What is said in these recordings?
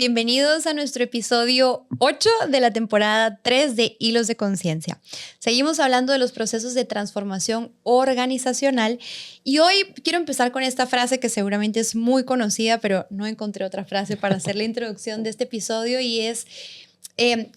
bienvenidos a nuestro episodio 8 de la temporada 3 de Hilos de Conciencia. Seguimos hablando de los procesos de transformación organizacional y hoy quiero empezar con esta frase que seguramente es muy conocida, pero no encontré otra frase para hacer la introducción de este episodio y es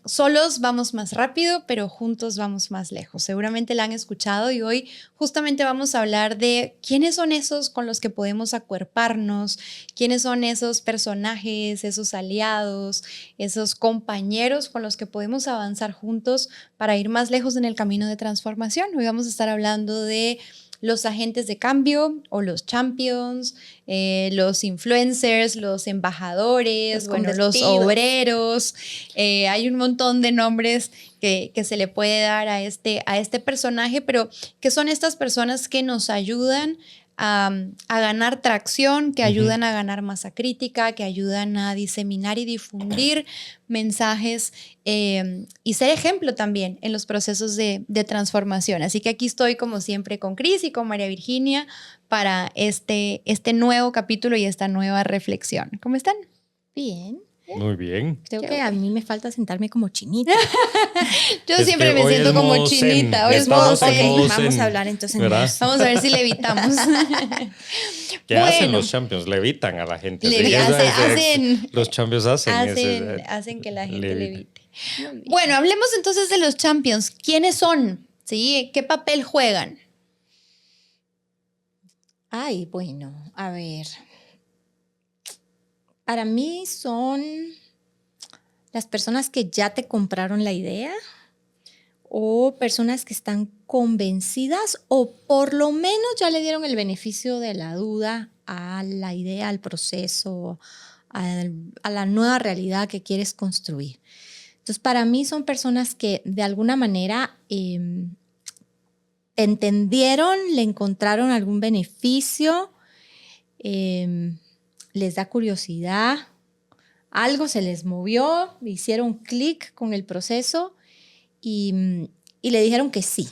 solos vamos más rápido, pero juntos vamos más lejos. Seguramente la han escuchado y hoy justamente vamos a hablar de quiénes son esos con los que podemos acuerparnos, quiénes son esos personajes, esos aliados, esos compañeros con los que podemos avanzar juntos para ir más lejos en el camino de transformación. Hoy vamos a estar hablando de los agentes de cambio o los champions, los influencers, los embajadores, los obreros. Hay un montón de nombres que se le puede dar a este personaje, pero que son estas personas que nos ayudan a ganar tracción, que ayudan a ganar masa crítica, que ayudan a diseminar y difundir mensajes y ser ejemplo también en los procesos de transformación. Así que aquí estoy como siempre con Cris y con María Virginia para este nuevo capítulo y esta nueva reflexión. ¿Cómo están? Bien. Muy bien. Creo que a mí me falta sentarme como chinita. Yo siempre me siento como chinita. Hoy es modo zen. Vamos a hablar entonces. Vamos a ver si levitamos. ¿Qué hacen los champions? Levitan a la gente. Los champions hacen que la gente levite. Bueno, hablemos entonces de los champions. ¿Quiénes son? ¿Sí? ¿Qué papel juegan? Ay, bueno, a ver. Para mí son las personas que ya te compraron la idea o personas que están convencidas o por lo menos ya le dieron el beneficio de la duda a la idea, al proceso, a la nueva realidad que quieres construir. Entonces, para mí son personas que de alguna manera entendieron, le encontraron algún beneficio, les da curiosidad, algo se les movió, hicieron clic con el proceso y le dijeron que sí.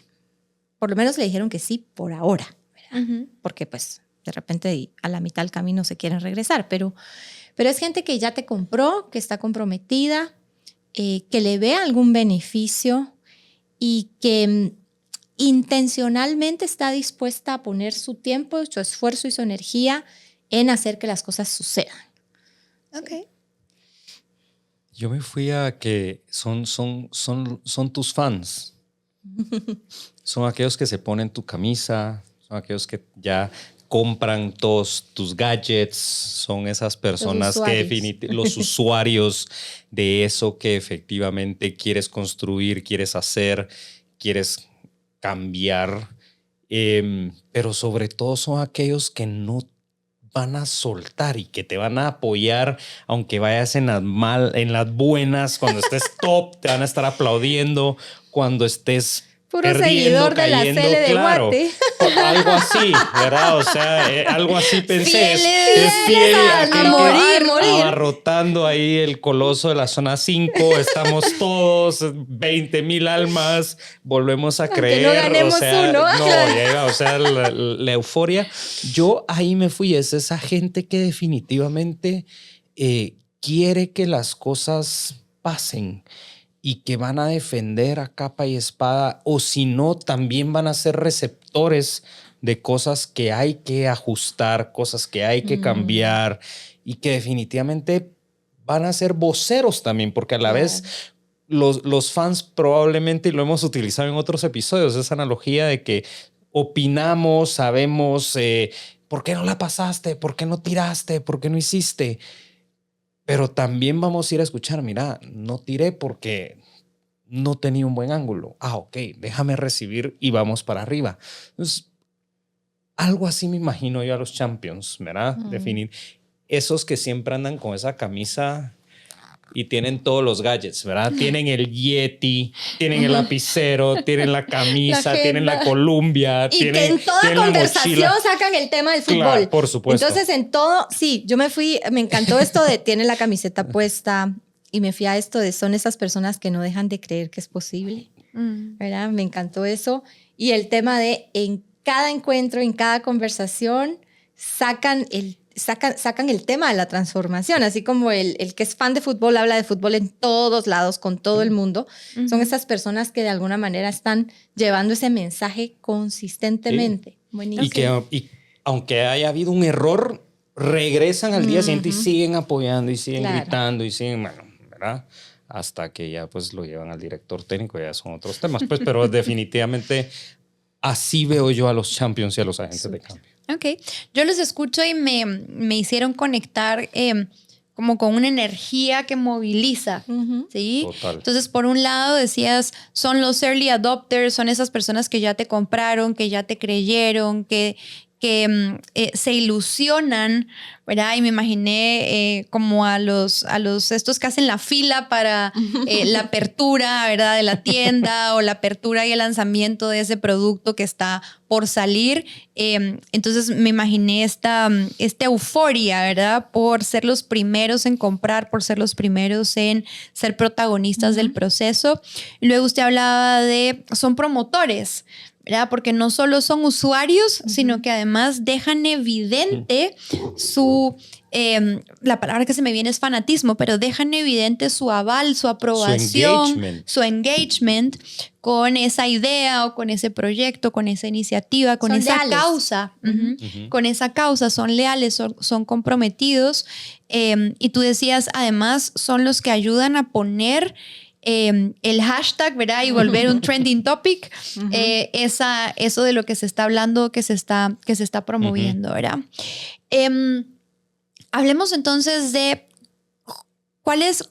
Por lo menos le dijeron que sí por ahora, ¿verdad? Porque pues de repente a la mitad del camino se quieren regresar, pero es gente que ya te compró, que está comprometida, que le ve algún beneficio y que intencionalmente está dispuesta a poner su tiempo, su esfuerzo y su energía en hacer que las cosas sucedan. Ok. Yo me fui a que son tus fans. Son aquellos que se ponen tu camisa, son aquellos que ya compran todos tus gadgets, son esas personas los usuarios de eso que efectivamente quieres construir, quieres hacer, quieres cambiar, pero sobre todo son aquellos que no van a soltar y que te van a apoyar aunque vayas en las buenas, cuando estés top te van a estar aplaudiendo, cuando estés puro perdiendo, seguidor cayendo, de la CL de Guate. Algo así, ¿verdad? O sea, algo así pensé. Es fiel a morir. Abarrotando ahí el coloso de la zona 5. Estamos todos, 20,000 almas. Volvemos a creer. No ganemos uno. O sea, la euforia. Yo ahí me fui. Es esa gente que definitivamente quiere que las cosas pasen y que van a defender a capa y espada, o si no, también van a ser receptores de cosas que hay que ajustar, cosas que hay que cambiar y que definitivamente van a ser voceros también, porque a la vez los fans probablemente, y lo hemos utilizado en otros episodios, esa analogía de que opinamos, sabemos por qué no la pasaste, por qué no tiraste, por qué no hiciste. Pero también vamos a ir a escuchar, mira, no tiré porque no tenía un buen ángulo. Ok, déjame recibir y vamos para arriba. Entonces, algo así me imagino yo a los champions, ¿verdad? Definir esos que siempre andan con esa camisa y tienen todos los gadgets, ¿verdad? Tienen el Yeti, tienen el lapicero, tienen la camisa, tienen la Columbia. Y que en toda conversación sacan el tema del fútbol. Claro, por supuesto. Entonces, en todo, sí, yo me fui, me encantó esto de tienen la camiseta puesta y me fui a esto de son esas personas que no dejan de creer que es posible, ¿verdad? Me encantó eso. Y el tema de en cada encuentro, en cada conversación, sacan sacan el tema de la transformación, así como el que es fan de fútbol habla de fútbol en todos lados, con todo el mundo. Son esas personas que de alguna manera están llevando ese mensaje consistentemente. Sí. Buenísimo. Y aunque haya habido un error, regresan al día siguiente y siguen apoyando y siguen gritando y siguen, bueno, ¿verdad? Hasta que ya pues lo llevan al director técnico, ya son otros temas, pues, pero definitivamente así veo yo a los champions y a los agentes de cambio. Ok, yo los escucho y me hicieron conectar como con una energía que moviliza, ¿sí? Total. Entonces, por un lado decías, son los early adopters, son esas personas que ya te compraron, que ya te creyeron, que se ilusionan, ¿verdad? Y me imaginé como a los estos que hacen la fila para la apertura, ¿verdad? De la tienda o la apertura y el lanzamiento de ese producto que está por salir. Entonces me imaginé esta euforia, ¿verdad? Por ser los primeros en comprar, por ser los primeros en ser protagonistas del proceso. Y luego usted hablaba son promotores, ¿verdad? Porque no solo son usuarios, sino que además dejan evidente la palabra que se me viene es fanatismo, pero dejan evidente su aval, su aprobación, su engagement con esa idea o con ese proyecto, con esa iniciativa, con esa causa. Con esa causa, son leales, son comprometidos. Y tú decías, además, son los que ayudan a poner el hashtag, ¿verdad? Y volver un trending topic, eso de lo que se está hablando, que se está promoviendo, ¿verdad? Hablemos entonces de cuál es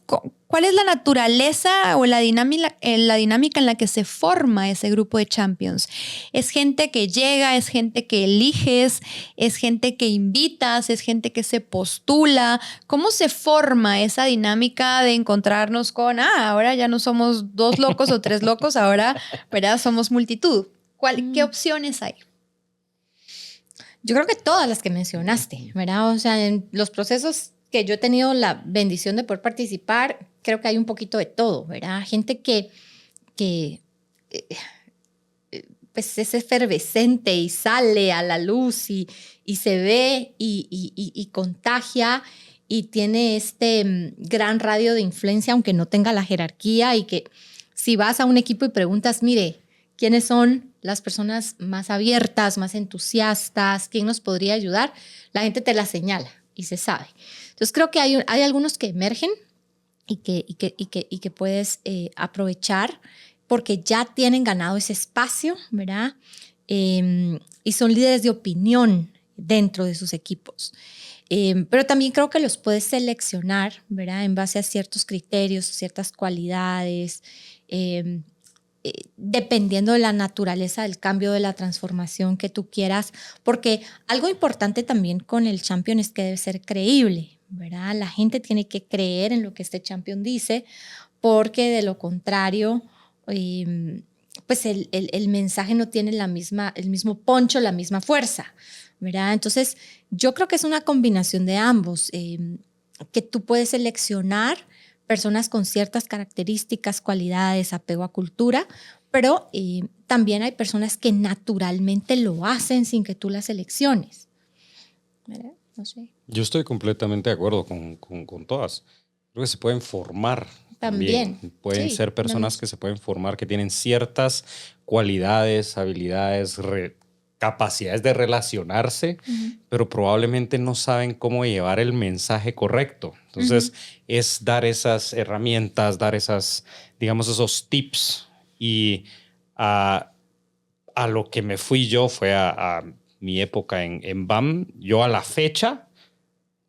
la naturaleza o la dinámica en la que se forma ese grupo de champions. ¿Es gente que llega, es gente que eliges, es gente que invitas, es gente que se postula? ¿Cómo se forma esa dinámica de encontrarnos con, ahora ya no somos 2 locos o 3 locos, ahora, ¿verdad? Somos multitud? ¿Qué opciones hay? Yo creo que todas las que mencionaste, ¿verdad? O sea, en los procesos que yo he tenido la bendición de poder participar, creo que hay un poquito de todo, ¿verdad? Gente que pues es efervescente y sale a la luz y se ve y contagia y tiene este gran radio de influencia, aunque no tenga la jerarquía, y que si vas a un equipo y preguntas, mire, ¿quiénes son las personas más abiertas, más entusiastas? ¿Quién nos podría ayudar? La gente te la señala y se sabe. Entonces creo que hay algunos que emergen y que puedes aprovechar porque ya tienen ganado ese espacio, ¿verdad? Y son líderes de opinión dentro de sus equipos. Pero también creo que los puedes seleccionar, ¿verdad? En base a ciertos criterios, ciertas cualidades, dependiendo de la naturaleza del cambio, de la transformación que tú quieras, porque algo importante también con el champion es que debe ser creíble, ¿verdad? La gente tiene que creer en lo que este champion dice, porque de lo contrario, pues el mensaje no tiene el mismo poncho, la misma fuerza, ¿verdad? Entonces, yo creo que es una combinación de ambos, que tú puedes seleccionar personas con ciertas características, cualidades, apego a cultura, pero también hay personas que naturalmente lo hacen sin que tú las selecciones. ¿Verdad? No sé. Yo estoy completamente de acuerdo con todas. Creo que se pueden formar también. Pueden ser personas que se pueden formar, que tienen ciertas cualidades, habilidades, capacidades de relacionarse, pero probablemente no saben cómo llevar el mensaje correcto. Entonces, es dar esas herramientas, dar digamos, esos tips. Y a lo que me fui yo fue a mi época en BAM. Yo a la fecha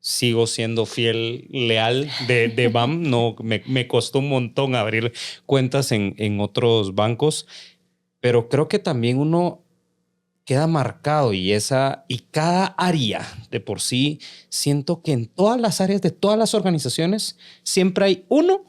sigo siendo fiel, leal de BAM. No, me costó un montón abrir cuentas en otros bancos, pero creo que también uno queda marcado y cada área de por sí, siento que en todas las áreas de todas las organizaciones siempre hay uno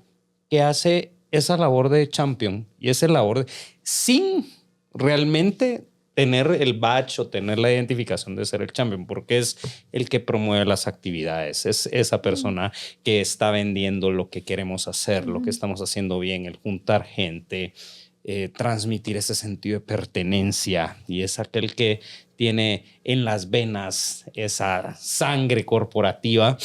que hace esa labor de champion y esa labor sin realmente tener el badge o tener la identificación de ser el champion, porque es el que promueve las actividades, es esa persona que está vendiendo lo que queremos hacer, lo que estamos haciendo bien, el juntar gente, transmitir ese sentido de pertenencia y es aquel que tiene en las venas esa sangre corporativa.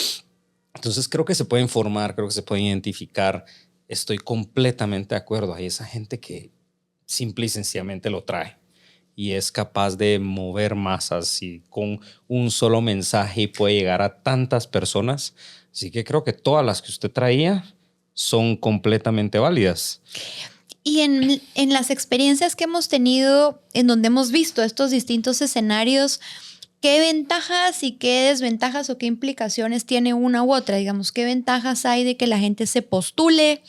Entonces creo que se pueden formar, creo que se pueden identificar. Estoy completamente de acuerdo. Hay esa gente que simple y sencillamente lo trae y es capaz de mover masas y con un solo mensaje puede llegar a tantas personas. Así que creo que todas las que usted traía son completamente válidas. Y en las experiencias que hemos tenido, en donde hemos visto estos distintos escenarios, ¿qué ventajas y qué desventajas o qué implicaciones tiene una u otra? Digamos, ¿qué ventajas hay de que la gente se postule,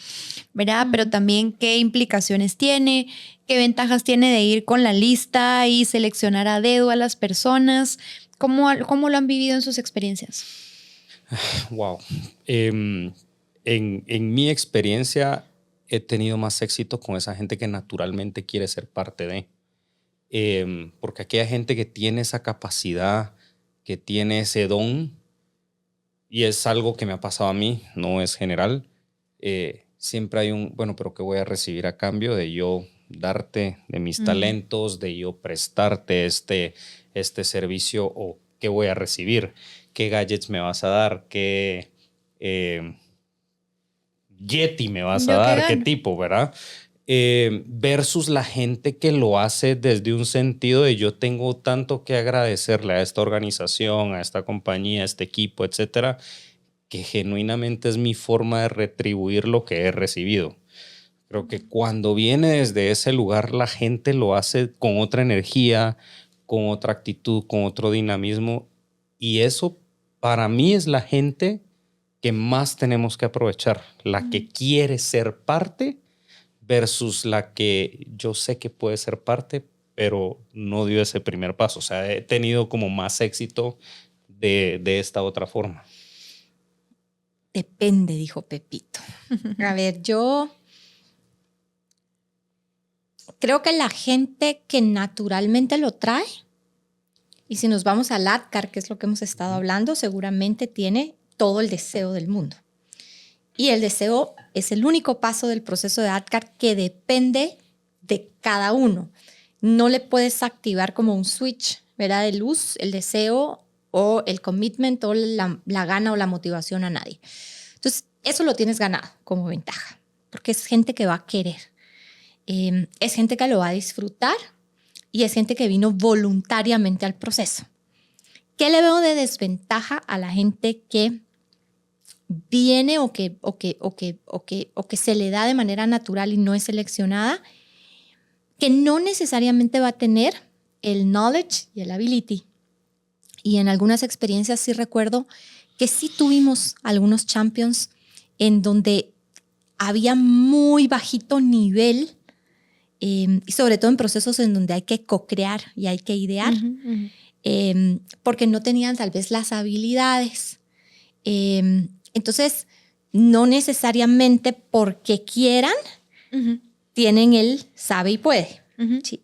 ¿verdad? Pero también, ¿qué implicaciones tiene? ¿Qué ventajas tiene de ir con la lista y seleccionar a dedo a las personas? ¿Cómo lo han vivido en sus experiencias? Wow. En mi experiencia he tenido más éxito con esa gente que naturalmente quiere ser parte de. Porque aquí hay gente que tiene esa capacidad, que tiene ese don, y es algo que me ha pasado a mí, no es general. Siempre hay bueno, pero ¿qué voy a recibir a cambio de yo darte de mis talentos, de yo prestarte este servicio, o qué voy a recibir? ¿Qué gadgets me vas a dar? ¿Qué Yeti me vas a dar? ¿Qué tipo, verdad? Versus la gente que lo hace desde un sentido de yo tengo tanto que agradecerle a esta organización, a esta compañía, a este equipo, etcétera, que genuinamente es mi forma de retribuir lo que he recibido. Creo que cuando viene desde ese lugar, la gente lo hace con otra energía, con otra actitud, con otro dinamismo, y eso para mí es la gente que más tenemos que aprovechar, la que quiere ser parte versus la que yo sé que puede ser parte, pero no dio ese primer paso. O sea, he tenido como más éxito de esta otra forma. Depende, dijo Pepito. A ver, yo creo que la gente que naturalmente lo trae, y si nos vamos al ADKAR, que es lo que hemos estado hablando, seguramente tiene todo el deseo del mundo. Y el deseo es el único paso del proceso de ADKAR que depende de cada uno. No le puedes activar como un switch, ¿verdad?, de luz, el deseo o el commitment o la gana o la motivación a nadie. Entonces, eso lo tienes ganado como ventaja, porque es gente que va a querer. Es gente que lo va a disfrutar y es gente que vino voluntariamente al proceso. ¿Qué le veo de desventaja a la gente que viene o que se le da de manera natural y no es seleccionada? Que no necesariamente va a tener el knowledge y el ability. Y en algunas experiencias sí recuerdo que sí tuvimos algunos champions en donde había muy bajito nivel, y sobre todo en procesos en donde hay que co-crear y hay que idear, porque no tenían tal vez las habilidades. Entonces, no necesariamente porque quieran, tienen el sabe y puede. Sí.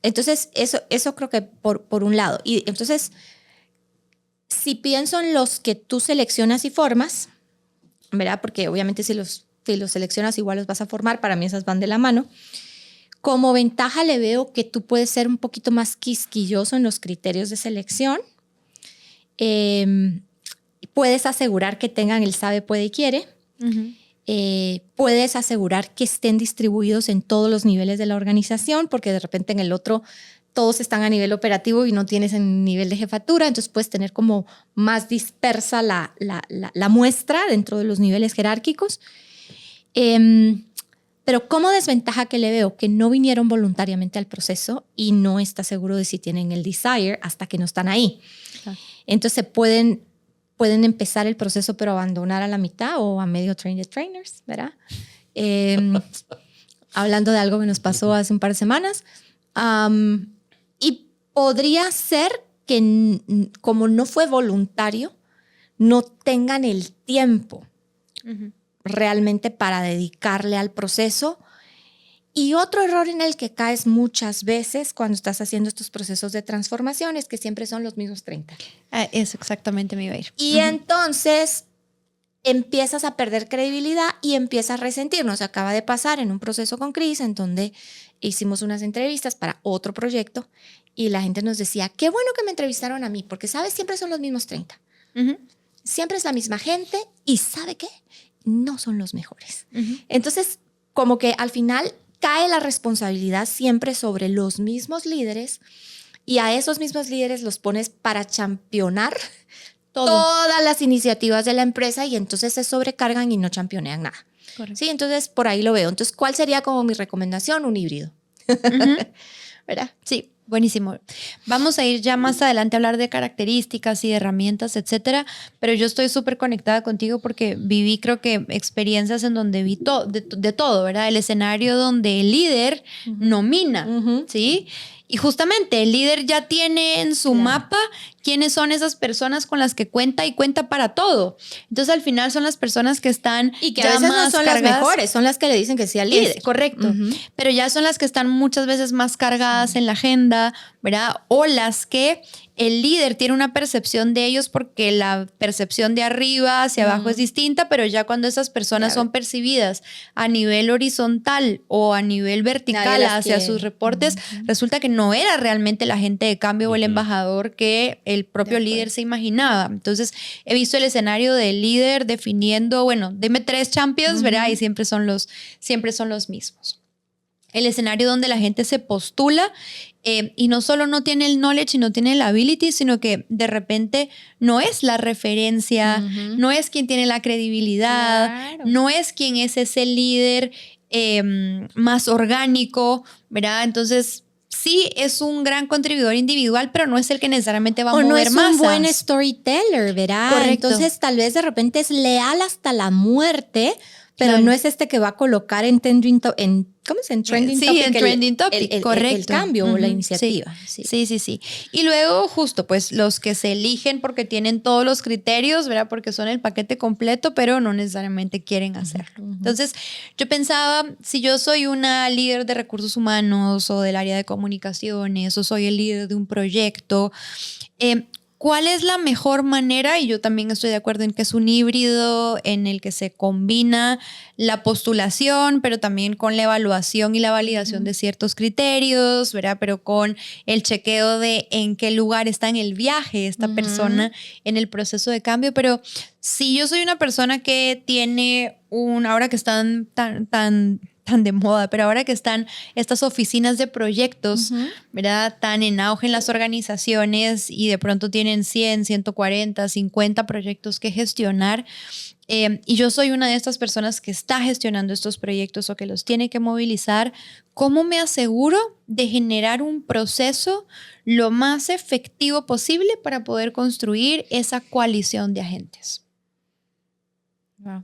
Entonces, eso creo que por un lado. Y entonces, si pienso en los que tú seleccionas y formas, ¿verdad? Porque obviamente si los seleccionas igual los vas a formar, para mí esas van de la mano. Como ventaja le veo que tú puedes ser un poquito más quisquilloso en los criterios de selección. Puedes asegurar que tengan el sabe, puede y quiere. Puedes asegurar que estén distribuidos en todos los niveles de la organización, porque de repente en el otro todos están a nivel operativo y no tienes en nivel de jefatura, entonces puedes tener como más dispersa la muestra dentro de los niveles jerárquicos. Pero como desventaja que le veo, que no vinieron voluntariamente al proceso y no está seguro de si tienen el desire hasta que no están ahí. Entonces pueden empezar el proceso pero abandonar a la mitad o a medio train the trainers, ¿verdad? Hablando de algo que nos pasó hace un par de semanas. Y podría ser que como no fue voluntario, no tengan el tiempo realmente para dedicarle al proceso. Y otro error en el que caes muchas veces cuando estás haciendo estos procesos de transformación es que siempre son los mismos 30. Eso exactamente me iba a ir. Y entonces empiezas a perder credibilidad y empiezas a resentir. Nos acaba de pasar en un proceso con Cris, en donde hicimos unas entrevistas para otro proyecto y la gente nos decía, qué bueno que me entrevistaron a mí, porque, ¿sabes? Siempre son los mismos 30. Siempre es la misma gente y, ¿sabe qué? No son los mejores. Entonces, como que al final cae la responsabilidad siempre sobre los mismos líderes y a esos mismos líderes los pones para championar todas las iniciativas de la empresa y entonces se sobrecargan y no championean nada. Correcto. Sí, entonces por ahí lo veo. Entonces, ¿cuál sería como mi recomendación? Un híbrido. ¿Verdad? Sí, buenísimo. Vamos a ir ya más adelante a hablar de características y de herramientas, etcétera, pero yo estoy súper conectada contigo porque viví, creo que, experiencias en donde vi de todo, ¿verdad? El escenario donde el líder nomina, ¿sí? Y justamente el líder ya tiene en su mapa quiénes son esas personas con las que cuenta y cuenta para todo. Entonces, al final son las personas que están y que a veces no son cargadas, las mejores, son las que le dicen que sí al líder. Correcto. Pero ya son las que están muchas veces más cargadas en la agenda, ¿verdad? O las que el líder tiene una percepción de ellos porque la percepción de arriba hacia abajo es distinta, pero ya cuando esas personas son percibidas a nivel horizontal o a nivel vertical hacia sus reportes, resulta que no era realmente el agente de cambio o el embajador que el propio líder se imaginaba. Entonces, he visto el escenario del líder definiendo, bueno, deme 3 champions, ¿verdad? Y siempre son los mismos. El escenario donde la gente se postula y no solo no tiene el knowledge y no tiene el ability, sino que de repente no es la referencia, no es quien tiene la credibilidad, no es quien es ese líder más orgánico, ¿verdad? Entonces, sí es un gran contribuidor individual, pero no es el que necesariamente va a mover masas. O no es un buen storyteller, ¿verdad? Correcto. Entonces, tal vez de repente es leal hasta la muerte, pero no es este que va a colocar en trending topic. ¿Cómo es? En trending topic. Sí, en trending topic, correcto. El cambio o la iniciativa. Sí. Y luego, justo, pues, los que se eligen porque tienen todos los criterios, ¿verdad? Porque son el paquete completo, pero no necesariamente quieren hacerlo. Entonces, yo pensaba, si yo soy una líder de recursos humanos o del área de comunicaciones o soy el líder de un proyecto, ¿cuál es la mejor manera? Y yo también estoy de acuerdo en que es un híbrido en el que se combina la postulación, pero también con la evaluación y la validación de ciertos criterios, ¿verdad? Pero con el chequeo de en qué lugar está en el viaje esta persona en el proceso de cambio. Pero si yo soy una persona que tiene ahora que están tan de moda, pero ahora que están estas oficinas de proyectos, ¿verdad? Tan en auge en las organizaciones y de pronto tienen 100, 140, 50 proyectos que gestionar. Y yo soy una de estas personas que está gestionando estos proyectos o que los tiene que movilizar. ¿Cómo me aseguro de generar un proceso lo más efectivo posible para poder construir esa coalición de agentes? Wow.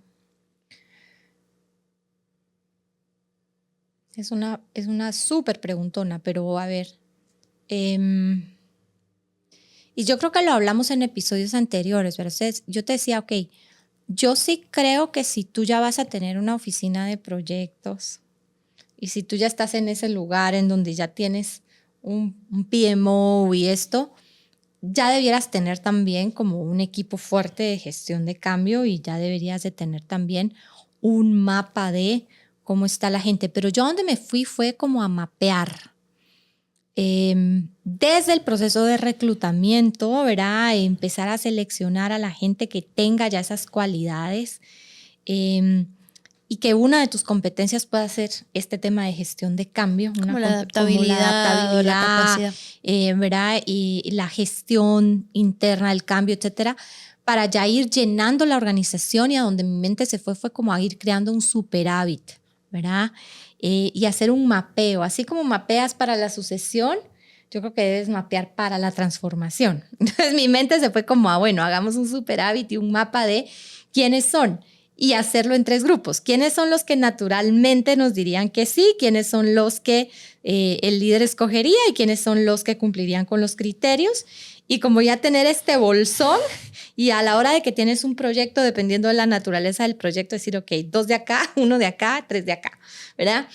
Es una súper preguntona, pero a ver. Y yo creo que lo hablamos en episodios anteriores, ¿verdad? Yo te decía, ok, yo sí creo que si tú ya vas a tener una oficina de proyectos y si tú ya estás en ese lugar en donde ya tienes un PMO y esto, ya debieras tener también como un equipo fuerte de gestión de cambio y ya deberías de tener también un mapa de cómo está la gente. Pero yo donde me fui fue como a mapear desde el proceso de reclutamiento, ¿verdad? Empezar a seleccionar a la gente que tenga ya esas cualidades y que una de tus competencias pueda ser este tema de gestión de cambio. Como la adaptabilidad, la capacidad. ¿Verdad? Y la gestión interna del cambio, etcétera, para ya ir llenando la organización, y a donde mi mente se fue como a ir creando un superávit, ¿verdad? Y hacer un mapeo. Así como mapeas para la sucesión, yo creo que debes mapear para la transformación. Entonces mi mente se fue como bueno, hagamos un superávit y un mapa de quiénes son y hacerlo en 3 grupos. ¿Quiénes son los que naturalmente nos dirían que sí? ¿Quiénes son los que el líder escogería? ¿Y quiénes son los que cumplirían con los criterios? Y como ya tener este bolsón, y a la hora de que tienes un proyecto, dependiendo de la naturaleza del proyecto, decir, ok, 2 de acá, 1 de acá, 3 de acá, ¿verdad?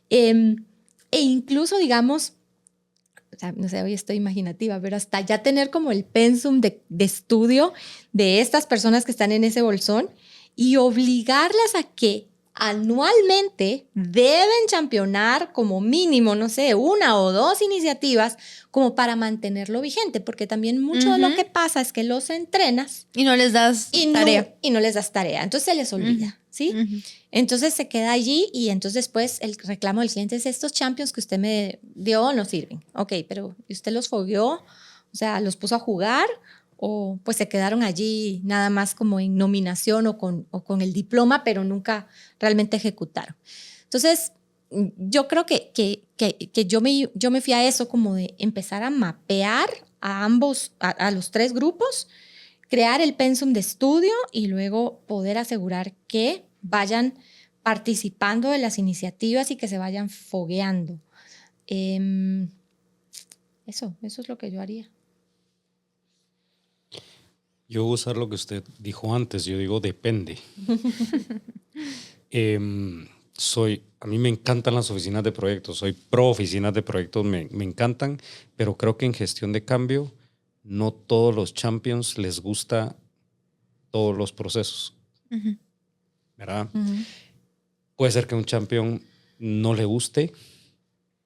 E incluso, digamos, o sea, no sé, hoy estoy imaginativa, pero hasta ya tener como el pensum de estudio de estas personas que están en ese bolsón y obligarlas a que anualmente deben championar como mínimo, no sé, 1 o 2 iniciativas como para mantenerlo vigente, porque también mucho de lo que pasa es que los entrenas Y no les das tarea. y no les das tarea, entonces se les olvida, ¿sí? Entonces se queda allí y entonces después el reclamo del cliente es: estos champions que usted me dio no sirven. Ok, pero ¿usted los fogueó? O sea, ¿los puso a jugar? ¿O pues se quedaron allí nada más como en nominación o con el diploma, pero nunca realmente ejecutaron? Entonces, yo creo que yo me fui a eso, como de empezar a mapear a ambos, a los 3 grupos, crear el pensum de estudio y luego poder asegurar que vayan participando de las iniciativas y que se vayan fogueando. Eso es lo que yo haría. Yo voy a usar lo que usted dijo antes, yo digo depende. A mí me encantan las oficinas de proyectos, soy pro oficinas de proyectos, me encantan, pero creo que en gestión de cambio no todos los champions les gusta todos los procesos, ¿verdad? Puede ser que a un champion no le guste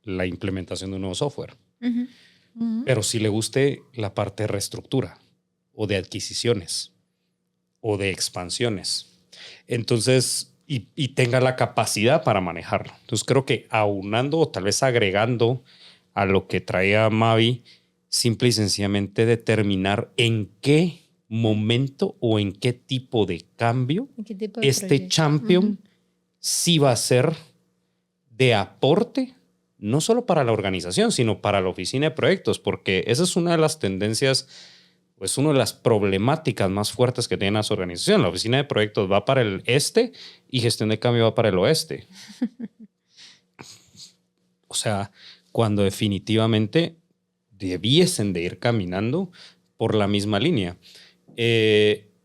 la implementación de un nuevo software, pero sí le guste la parte de reestructura o de adquisiciones o de expansiones. Entonces, y tenga la capacidad para manejarlo. Entonces, creo que aunando o tal vez agregando a lo que traía Mavi, simple y sencillamente determinar en qué momento o en qué tipo de cambio este proyecto? champion sí va a ser de aporte, no solo para la organización, sino para la oficina de proyectos, porque esa es una de las tendencias, pues una de las problemáticas más fuertes que tiene las organizaciones. La oficina de proyectos va para el este y gestión de cambio va para el oeste. O sea, cuando definitivamente debiesen de ir caminando por la misma línea.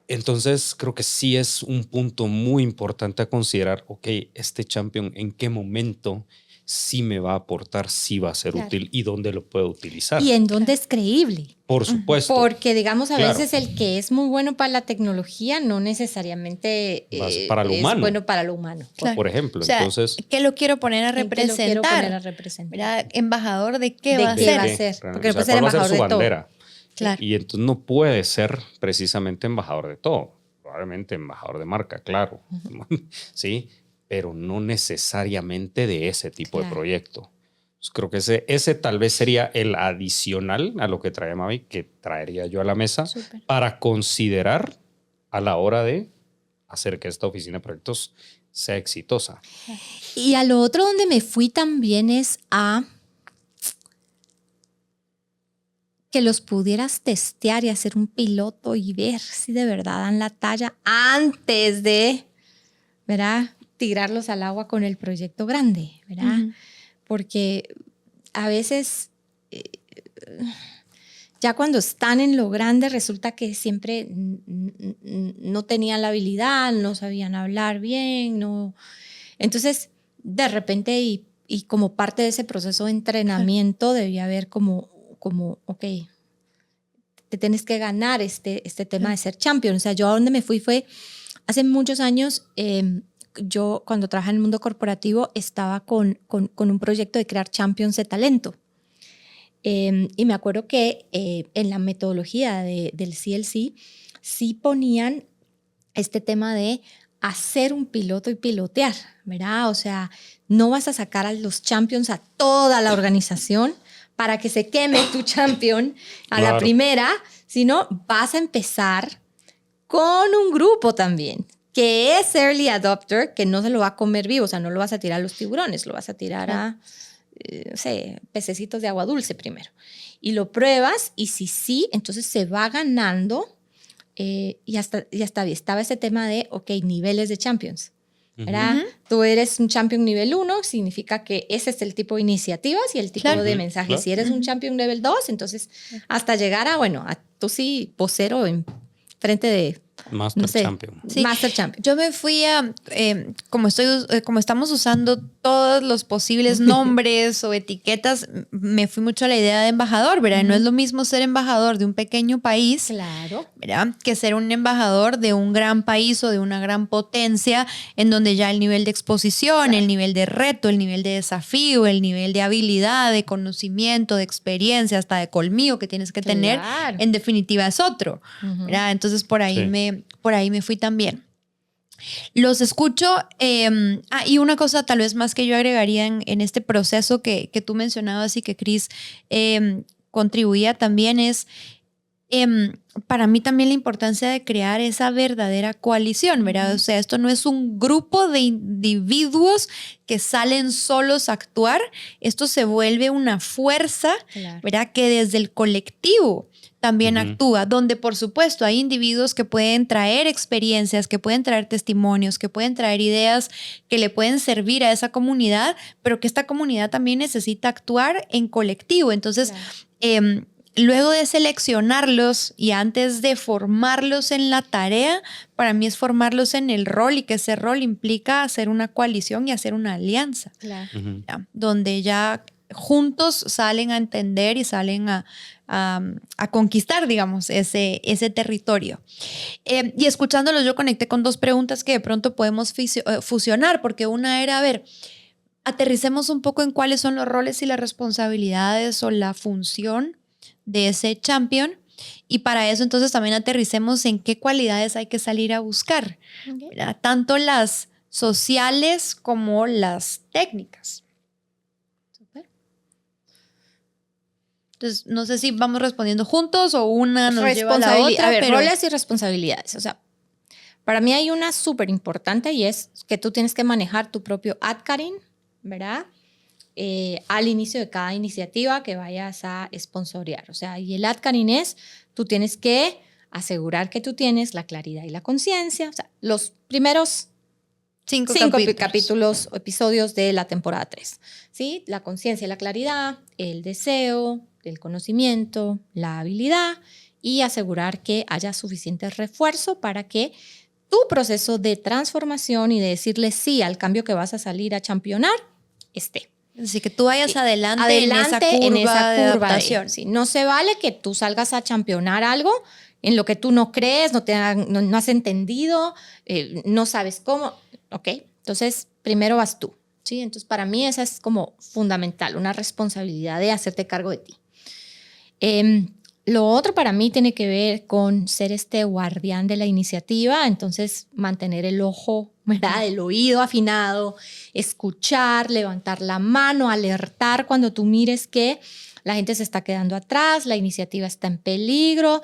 Entonces, creo que sí es un punto muy importante a considerar. Ok, este champion, ¿en qué momento sí me va a aportar, sí va a ser útil y dónde lo puedo utilizar? Y en dónde es creíble. Por supuesto. Porque, digamos, a Claro. veces el que es muy bueno para la tecnología no necesariamente Para lo es humano. bueno para lo humano. Claro. Por ejemplo, O sea, entonces... ¿qué lo quiero poner a ¿En qué lo quiero representar? poner a representar? ¿Verdad? ¿Embajador de qué ¿De va a qué ser? va a ser? Porque O sea, puede ser ¿cuál va a ser embajador su de todo. bandera? Claro. Y entonces no puede ser precisamente embajador de todo. Probablemente embajador de marca, claro. Sí, pero no necesariamente de ese tipo de proyecto. Pues creo que ese tal vez sería el adicional a lo que trae Mavi, que traería yo a la mesa. Súper. Para considerar a la hora de hacer que esta oficina de proyectos sea exitosa. Y a lo otro donde me fui también es a que los pudieras testear y hacer un piloto y ver si de verdad dan la talla antes de, ¿verdad?, tirarlos al agua con el proyecto grande, ¿verdad? Porque a veces ya cuando están en lo grande resulta que siempre no tenían la habilidad, no sabían hablar bien, no. Entonces, de repente y como parte de ese proceso de entrenamiento debía haber como ok, te tienes que ganar este tema de ser champion. O sea, yo a donde me fui fue hace muchos años. Yo cuando trabajaba en el mundo corporativo estaba con un proyecto de crear champions de talento. Y me acuerdo que en la metodología del CLC sí ponían este tema de hacer un piloto y pilotear, ¿verdad? O sea, no vas a sacar a los champions a toda la organización para que se queme tu champion a la primera, sino vas a empezar con un grupo también, que es early adopter, que no se lo va a comer vivo, o sea, no lo vas a tirar a los tiburones, lo vas a tirar a, no sé, pececitos de agua dulce primero. Y lo pruebas y si sí, entonces se va ganando y hasta estaba ese tema de, ok, niveles de champions. ¿Verdad? Tú eres un champion nivel 1, significa que ese es el tipo de iniciativas y el tipo de mensajes. Claro. Si eres un champion nivel 2, entonces hasta llegar a, bueno, a tú sí, vocero en frente de Master no sé, Champion. Sí. Master Champion. Yo me fui a, como estamos usando todos los posibles nombres o etiquetas, me fui mucho a la idea de embajador, ¿verdad? No es lo mismo ser embajador de un pequeño país, Claro. ¿verdad? Que ser un embajador de un gran país o de una gran potencia en donde ya el nivel de exposición, el nivel de reto, el nivel de desafío, el nivel de habilidad, de conocimiento, de experiencia, hasta de colmillo que tienes que tener, Claro. en definitiva es otro, ¿verdad? Entonces por ahí, Sí. por ahí me fui también. Los escucho. Y una cosa tal vez más que yo agregaría en este proceso que tú mencionabas y que Cris contribuía también es para mí también la importancia de crear esa verdadera coalición, ¿verdad? O sea, esto no es un grupo de individuos que salen solos a actuar, esto se vuelve una fuerza, Claro. ¿verdad? Que desde el colectivo también Ujú. actúa, donde por supuesto hay individuos que pueden traer experiencias, que pueden traer testimonios, que pueden traer ideas que le pueden servir a esa comunidad, pero que esta comunidad también necesita actuar en colectivo. Entonces, Claro. luego de seleccionarlos y antes de formarlos en la tarea, para mí es formarlos en el rol y que ese rol implica hacer una coalición y hacer una alianza, Claro. Ujú. ¿ya? Donde ya juntos salen a entender y salen a conquistar, digamos, ese territorio. Y escuchándolos yo conecté con dos preguntas que de pronto podemos fusionar, porque una era, a ver, aterricemos un poco en cuáles son los roles y las responsabilidades o la función de ese champion. Y para eso entonces también aterricemos en qué cualidades hay que salir a buscar, ¿verdad? Tanto las sociales como las técnicas. Súper. Entonces, no sé si vamos respondiendo juntos o una nos lleva a la otra. A ver, pero roles y responsabilidades. O sea, para mí hay una súper importante y es que tú tienes que manejar tu propio AdCarin, ¿verdad? Al inicio de cada iniciativa que vayas a sponsorear. O sea, y el AdCarin es, tú tienes que asegurar que tú tienes la claridad y la conciencia. O sea, los primeros cinco capítulos o episodios de la temporada 3. ¿Sí? La conciencia y la claridad, el deseo, el conocimiento, la habilidad y asegurar que haya suficiente refuerzo para que tu proceso de transformación y de decirle sí al cambio que vas a salir a championar esté. Así que tú vayas adelante en esa curva de adaptación. Sí, no se vale que tú salgas a championar algo en lo que tú no crees, no has entendido, no sabes cómo. Ok, entonces primero vas tú. ¿Sí? Entonces para mí esa es como fundamental, una responsabilidad de hacerte cargo de ti. Lo otro para mí tiene que ver con ser este guardián de la iniciativa, entonces mantener el ojo, ¿verdad? El oído afinado, escuchar, levantar la mano, alertar cuando tú mires que la gente se está quedando atrás, la iniciativa está en peligro,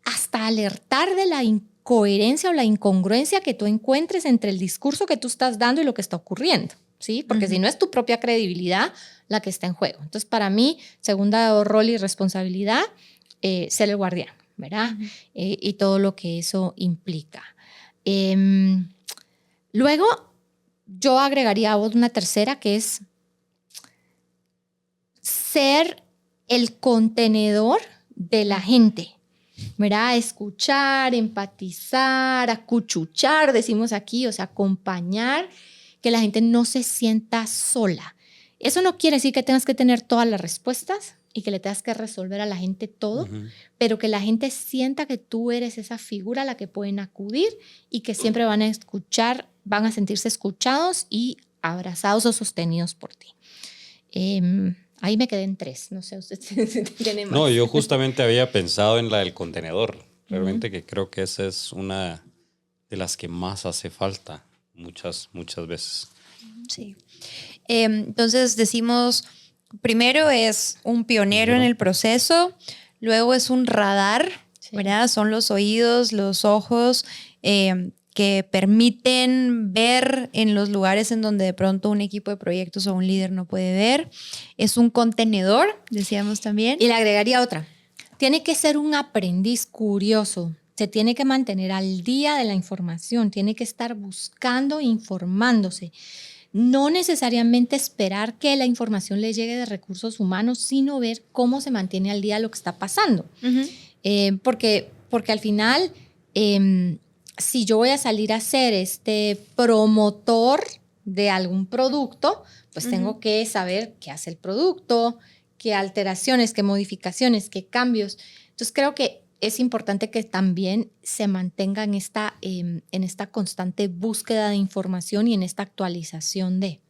hasta alertar de la incoherencia o la incongruencia que tú encuentres entre el discurso que tú estás dando y lo que está ocurriendo, ¿sí? Porque si no es tu propia credibilidad la que está en juego. Entonces, para mí, segundo rol y responsabilidad, ser el guardián, ¿verdad? Y todo lo que eso implica. Luego, yo agregaría una tercera que es ser el contenedor de la gente, ¿verdad? Escuchar, empatizar, acuchuchar, decimos aquí, o sea, acompañar, que la gente no se sienta sola. Eso no quiere decir que tengas que tener todas las respuestas y que le tengas que resolver a la gente todo, pero que la gente sienta que tú eres esa figura a la que pueden acudir y que siempre van a escuchar, van a sentirse escuchados y abrazados o sostenidos por ti. Ahí me quedé en 3, no sé, usted tiene más. No, yo justamente había pensado en la del contenedor, realmente que creo que esa es una de las que más hace falta muchas veces. Sí. Entonces decimos, primero es un pionero en el proceso, luego es un radar, Sí. ¿verdad? Son los oídos, los ojos que permiten ver en los lugares en donde de pronto un equipo de proyectos o un líder no puede ver. Es un contenedor, decíamos también. Y le agregaría otra. Tiene que ser un aprendiz curioso. Se tiene que mantener al día de la información. Tiene que estar buscando, informándose. No necesariamente esperar que la información le llegue de recursos humanos, sino ver cómo se mantiene al día lo que está pasando. Porque al final si yo voy a salir a ser promotor de algún producto, pues tengo que saber qué hace el producto, qué alteraciones, qué modificaciones, qué cambios. Entonces creo que es importante que también se mantenga en esta constante búsqueda de información y en esta actualización de.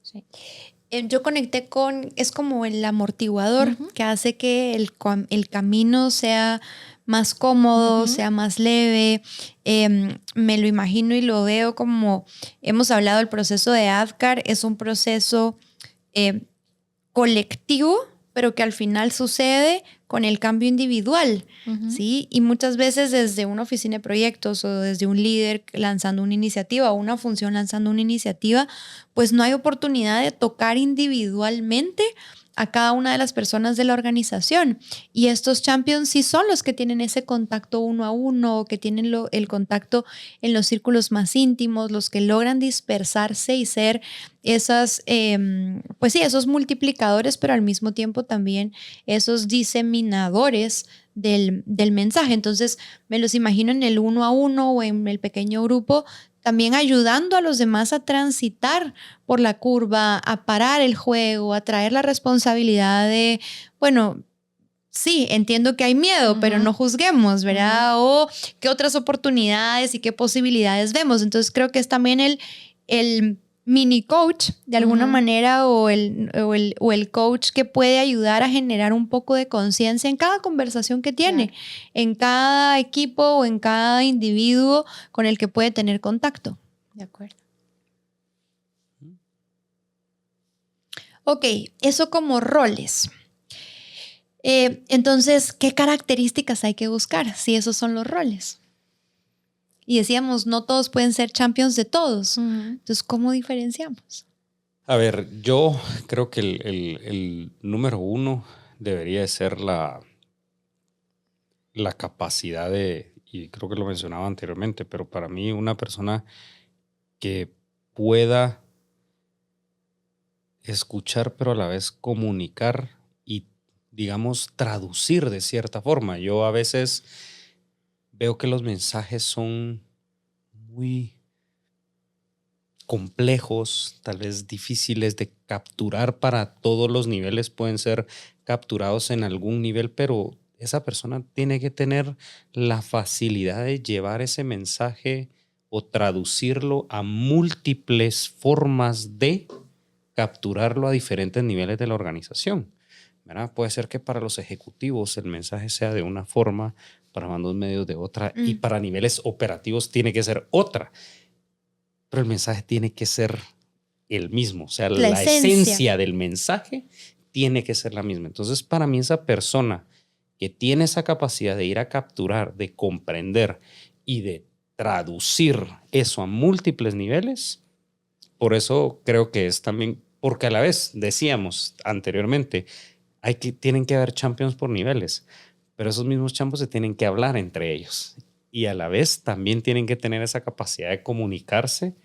Sí. Yo conecté es como el amortiguador que hace que el camino sea más cómodo, sea más leve. Me lo imagino y lo veo como hemos hablado, el proceso de ADKAR es un proceso colectivo, pero que al final sucede con el cambio individual, ¿sí? Y muchas veces desde una oficina de proyectos o desde un líder lanzando una iniciativa o una función lanzando una iniciativa, pues no hay oportunidad de tocar individualmente a cada una de las personas de la organización. Y estos champions sí son los que tienen ese contacto uno a uno, que tienen el contacto en los círculos más íntimos, los que logran dispersarse y ser pues sí, esos multiplicadores, pero al mismo tiempo también esos diseminadores del mensaje. Entonces me los imagino en el uno a uno o en el pequeño grupo, también ayudando a los demás a transitar por la curva, a parar el juego, a traer la responsabilidad de, bueno, sí, entiendo que hay miedo, pero no juzguemos, ¿verdad? O qué otras oportunidades y qué posibilidades vemos. Entonces creo que es también el mini coach de alguna manera o el coach que puede ayudar a generar un poco de conciencia en cada conversación que tiene, en cada equipo o en cada individuo con el que puede tener contacto. De acuerdo. Ok, eso como roles. Entonces, ¿qué características hay que buscar si esos son los roles? Y decíamos, no todos pueden ser champions de todos. Entonces, ¿cómo diferenciamos? A ver, yo creo que el número uno debería ser la capacidad y creo que lo mencionaba anteriormente, pero para mí una persona que pueda escuchar, pero a la vez comunicar y, digamos, traducir de cierta forma. Yo a veces veo que los mensajes son muy complejos, tal vez difíciles de capturar para todos los niveles, pueden ser capturados en algún nivel, pero esa persona tiene que tener la facilidad de llevar ese mensaje o traducirlo a múltiples formas de capturarlo a diferentes niveles de la organización, ¿verdad? Puede ser que para los ejecutivos el mensaje sea de una forma, para mandos medios de otra y para niveles operativos tiene que ser otra. Pero el mensaje tiene que ser el mismo, o sea, la esencia del mensaje tiene que ser la misma. Entonces, para mí esa persona que tiene esa capacidad de ir a capturar, de comprender y de traducir eso a múltiples niveles, por eso creo que es también, porque a la vez decíamos anteriormente, tienen que haber champions por niveles, pero esos mismos champions se tienen que hablar entre ellos y a la vez también tienen que tener esa capacidad de comunicarse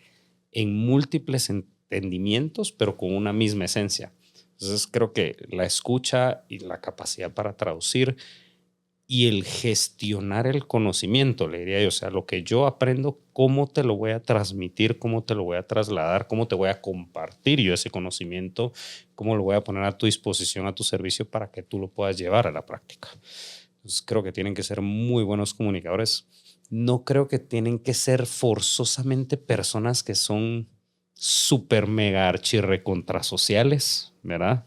en múltiples entendimientos, pero con una misma esencia. Entonces creo que la escucha y la capacidad para traducir y el gestionar el conocimiento, le diría yo, o sea, lo que yo aprendo, cómo te lo voy a transmitir, cómo te lo voy a trasladar, cómo te voy a compartir yo ese conocimiento, cómo lo voy a poner a tu disposición, a tu servicio para que tú lo puedas llevar a la práctica. Entonces creo que tienen que ser muy buenos comunicadores. No creo que tienen que ser forzosamente personas que son súper mega archirrecontrasociales, ¿verdad?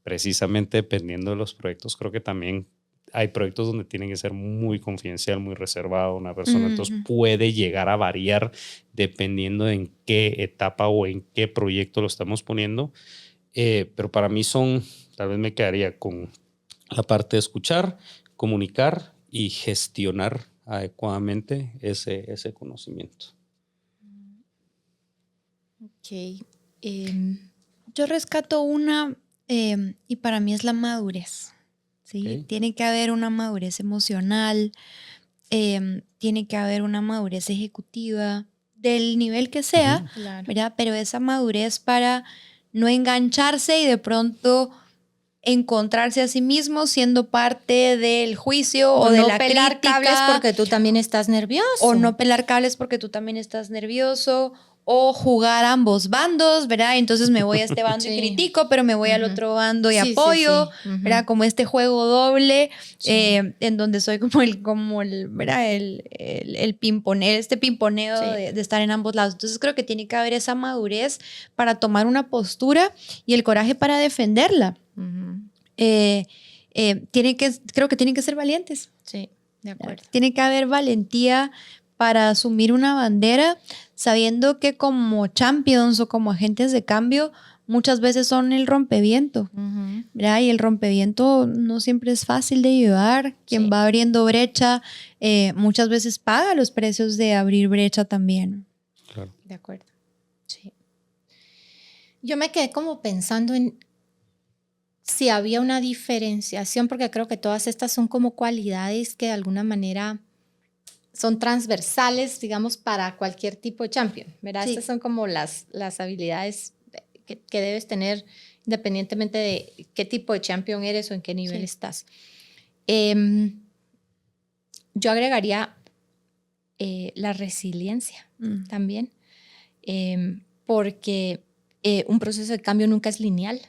Precisamente dependiendo de los proyectos, creo que también hay proyectos donde tienen que ser muy confidencial, muy reservado una persona. Entonces puede llegar a variar dependiendo de en qué etapa o en qué proyecto lo estamos poniendo. Pero para mí tal vez me quedaría con la parte de escuchar, comunicar y gestionar adecuadamente ese conocimiento. Ok. Yo rescato una y para mí es la madurez. ¿Sí? Okay. Tiene que haber una madurez emocional, tiene que haber una madurez ejecutiva del nivel que sea, claro. ¿Verdad? Pero esa madurez para no engancharse y de pronto encontrarse a sí mismo siendo parte del juicio o de no la pelar crítica, cables porque tú también estás nervioso. o no pelar cables porque tú también estás nervioso, o jugar ambos bandos, ¿verdad? Entonces me voy a este bando y Sí. critico, pero me voy al otro bando y Sí, sí, apoyo, sí. Ujú. ¿verdad? Como este juego doble, Sí. en donde soy ¿verdad? El pimponeo, este pimponeo Sí. de estar en ambos lados. Entonces creo que tiene que haber esa madurez para tomar una postura y el coraje para defenderla. Ujú. Creo que tienen que ser valientes. Sí, de acuerdo. Tiene que haber valentía para asumir una bandera, sabiendo que como champions o como agentes de cambio, muchas veces son el rompeviento, Ujú. ¿verdad? Y el rompeviento no siempre es fácil de llevar. Quien Sí. va abriendo brecha, muchas veces paga los precios de abrir brecha también. Claro. De acuerdo. Sí. Yo me quedé como pensando en si había una diferenciación, porque creo que todas estas son como cualidades que de alguna manera son transversales, digamos, para cualquier tipo de champion, ¿verdad? Sí. Estas son como las habilidades que debes tener independientemente de qué tipo de champion eres o en qué nivel Sí. estás. Yo agregaría la resiliencia también, porque un proceso de cambio nunca es lineal,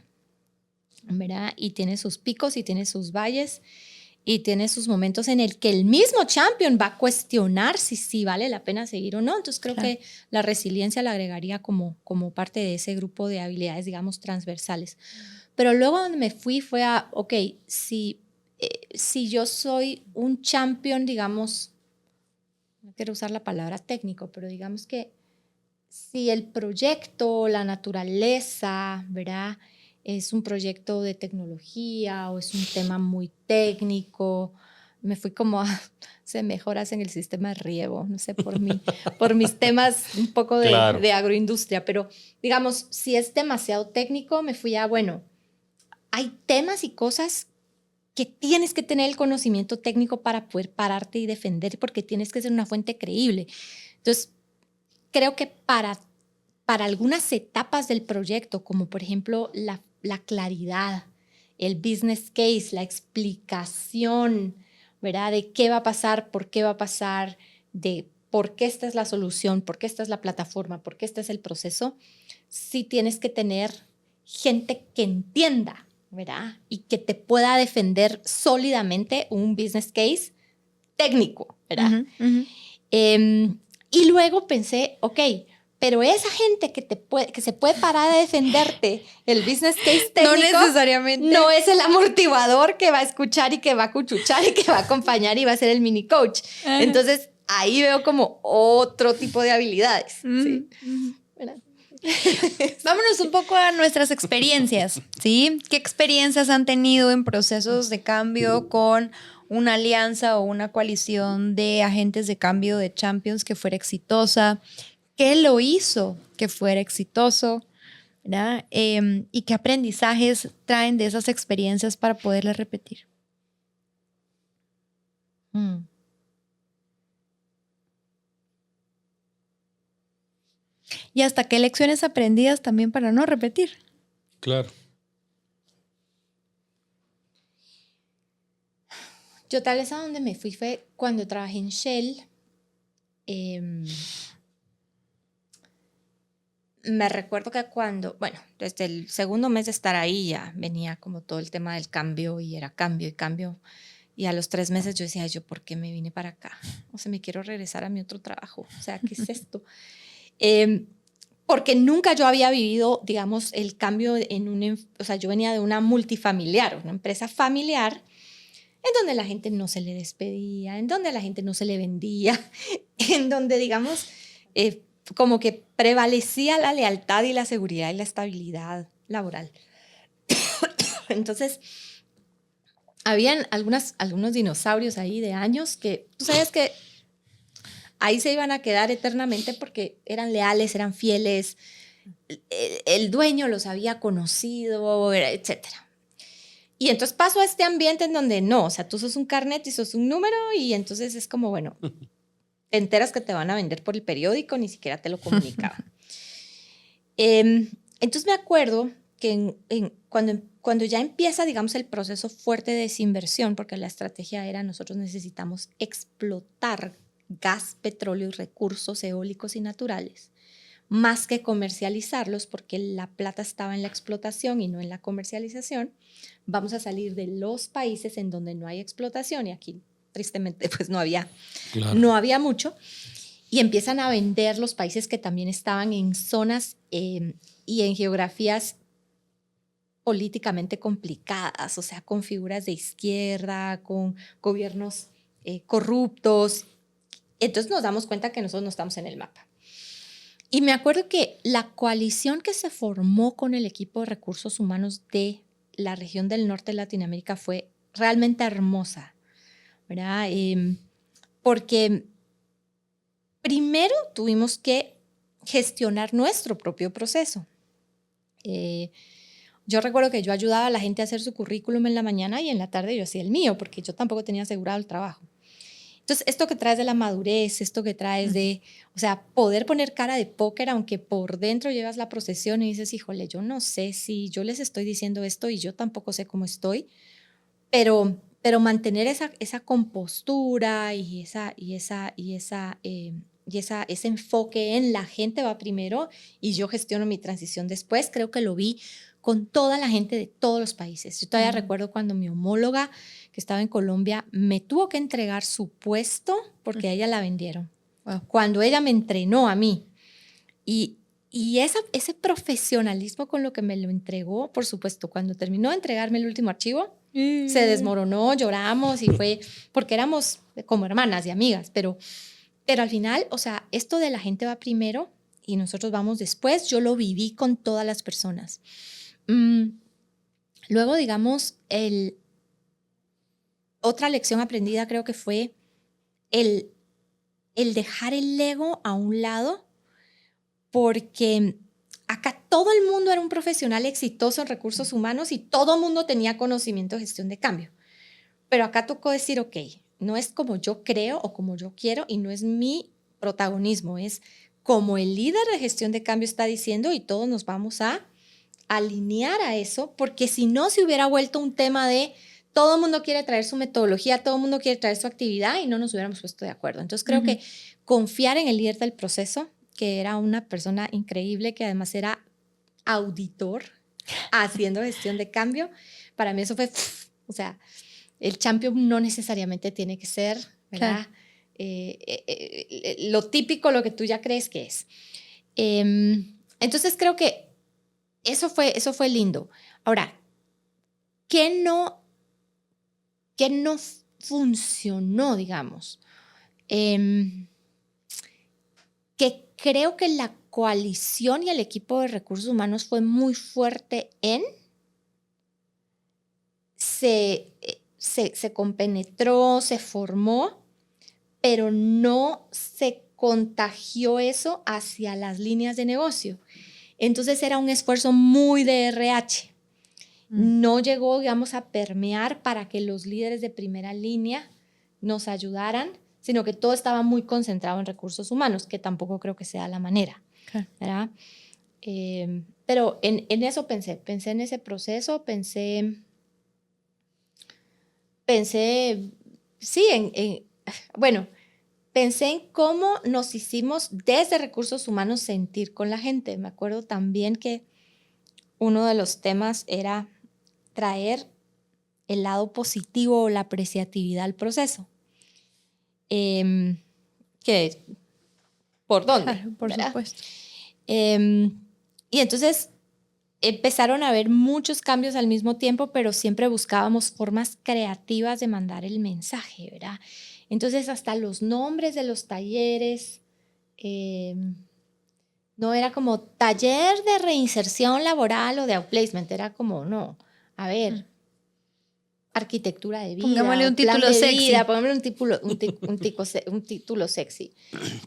¿verdad? Y tiene sus picos y tiene sus valles y tiene sus momentos en el que el mismo champion va a cuestionar si vale la pena seguir o no. Entonces creo Claro. que la resiliencia la agregaría como parte de ese grupo de habilidades, digamos, transversales. Pero luego donde me fui fue a, ok, si yo soy un champion, digamos, no quiero usar la palabra técnico, pero digamos que si el proyecto, la naturaleza, ¿verdad? Es un proyecto de tecnología o es un tema muy técnico, me fui como a hacer mejoras en el sistema de riego, no sé, por mis temas un poco Claro. de agroindustria, pero digamos, si es demasiado técnico, me fui a, bueno, hay temas y cosas que tienes que tener el conocimiento técnico para poder pararte y defender, porque tienes que ser una fuente creíble. Entonces, creo que para algunas etapas del proyecto, como por ejemplo la claridad, el business case, la explicación, ¿verdad? De qué va a pasar, por qué va a pasar, de por qué esta es la solución, por qué esta es la plataforma, por qué este es el proceso, sí tienes que tener gente que entienda, ¿verdad? Y que te pueda defender sólidamente un business case técnico, ¿verdad? Ujú, ujú. Y luego pensé, ok, pero esa gente que se puede parar a defenderte el business case técnico, No necesariamente. no es el amortiguador que va a escuchar y que va a cuchuchar y que va a acompañar y va a ser el mini coach. Ajá. Entonces, ahí veo como otro tipo de habilidades. ¿Sí? ¿Verdad? Vámonos un poco a nuestras experiencias, ¿sí? ¿Qué experiencias han tenido en procesos de cambio con una alianza o una coalición de agentes de cambio de champions que fuera exitosa? ¿Qué lo hizo que fuera exitoso? ¿Verdad? ¿Y qué aprendizajes traen de esas experiencias para poderlas repetir? Y hasta qué lecciones aprendidas también para no repetir. Claro. Yo tal vez a donde me fui fue cuando trabajé en Shell. Me recuerdo que desde el segundo mes de estar ahí ya venía como todo el tema del cambio y era cambio y cambio. Y a los 3 meses yo decía, ¿yo por qué me vine para acá? O sea, me quiero regresar a mi otro trabajo. O sea, ¿qué es esto? Porque nunca yo había vivido, digamos, el cambio o sea, yo venía de una multifamiliar, una empresa familiar, en donde la gente no se le despedía, en donde la gente no se le vendía, en donde, digamos, como que prevalecía la lealtad y la seguridad y la estabilidad laboral. Entonces, habían algunos dinosaurios ahí de años que tú sabes que ahí se iban a quedar eternamente porque eran leales, eran fieles, el dueño los había conocido, etc. Y entonces pasó a este ambiente en donde no, o sea, tú sos un carnet y sos un número y entonces es como, bueno, te enteras que te van a vender por el periódico, ni siquiera te lo comunicaban. Entonces me acuerdo que cuando ya empieza, digamos, el proceso fuerte de desinversión, porque la estrategia era nosotros necesitamos explotar gas, petróleo y recursos eólicos y naturales, más que comercializarlos, porque la plata estaba en la explotación y no en la comercialización. Vamos a salir de los países en donde no hay explotación, y aquí tristemente pues no había mucho, y empiezan a vender los países que también estaban en zonas y en geografías políticamente complicadas, o sea, con figuras de izquierda, con gobiernos corruptos. Entonces nos damos cuenta que nosotros no estamos en el mapa. Y me acuerdo que la coalición que se formó con el equipo de recursos humanos de la región del norte de Latinoamérica fue realmente hermosa, ¿verdad? Porque primero tuvimos que gestionar nuestro propio proceso. Yo recuerdo que yo ayudaba a la gente a hacer su currículum en la mañana y en la tarde yo hacía el mío, porque yo tampoco tenía asegurado el trabajo. Entonces, esto que traes de la madurez, esto que traes de, o sea, poder poner cara de póker, aunque por dentro llevas la procesión y dices, híjole, yo no sé si yo les estoy diciendo esto y yo tampoco sé cómo estoy, pero mantener esa compostura y ese enfoque en la gente va primero y yo gestiono mi transición después, creo que lo vi con toda la gente de todos los países. Yo todavía recuerdo cuando mi homóloga, que estaba en Colombia, me tuvo que entregar su puesto porque a ella la vendieron. Wow. Cuando ella me entrenó a mí. Y ese profesionalismo con lo que me lo entregó, por supuesto, cuando terminó de entregarme el último archivo, se desmoronó, lloramos y fue porque éramos como hermanas y amigas, pero al final, o sea, esto de la gente va primero y nosotros vamos después, yo lo viví con todas las personas. Luego, digamos, otra lección aprendida creo que fue el dejar el ego a un lado, porque acá todo el mundo era un profesional exitoso en recursos humanos y todo el mundo tenía conocimiento de gestión de cambio. Pero acá tocó decir, ok, no es como yo creo o como yo quiero y no es mi protagonismo, es como el líder de gestión de cambio está diciendo y todos nos vamos a alinear a eso, porque si no se hubiera vuelto un tema de todo el mundo quiere traer su metodología, todo el mundo quiere traer su actividad y no nos hubiéramos puesto de acuerdo. Entonces creo que confiar en el líder del proceso, que era una persona increíble, que además era auditor haciendo gestión de cambio, para mí eso fue, o sea, el champion no necesariamente tiene que ser, ¿verdad? Claro. Lo típico, lo que tú ya crees que es. Entonces creo que eso fue lindo. Ahora, ¿qué no funcionó, digamos? Que creo que la coalición y el equipo de recursos humanos fue muy fuerte se compenetró, se formó, pero no se contagió eso hacia las líneas de negocio. Entonces era un esfuerzo muy de RH. No llegó, digamos, a permear para que los líderes de primera línea nos ayudaran, sino que todo estaba muy concentrado en recursos humanos, que tampoco creo que sea la manera, ¿verdad? Pero en eso pensé en ese proceso, pensé, sí, pensé en cómo nos hicimos desde recursos humanos sentir con la gente. Me acuerdo también que uno de los temas era traer el lado positivo o la apreciatividad al proceso. ¿Por dónde? Claro, por supuesto. Y entonces empezaron a haber muchos cambios al mismo tiempo, pero siempre buscábamos formas creativas de mandar el mensaje, ¿verdad? Entonces hasta los nombres de los talleres, no era como taller de reinserción laboral o de outplacement, era como, no, a ver, arquitectura de vida. Pongámosle un título sexy. Pongámosle un título sexy.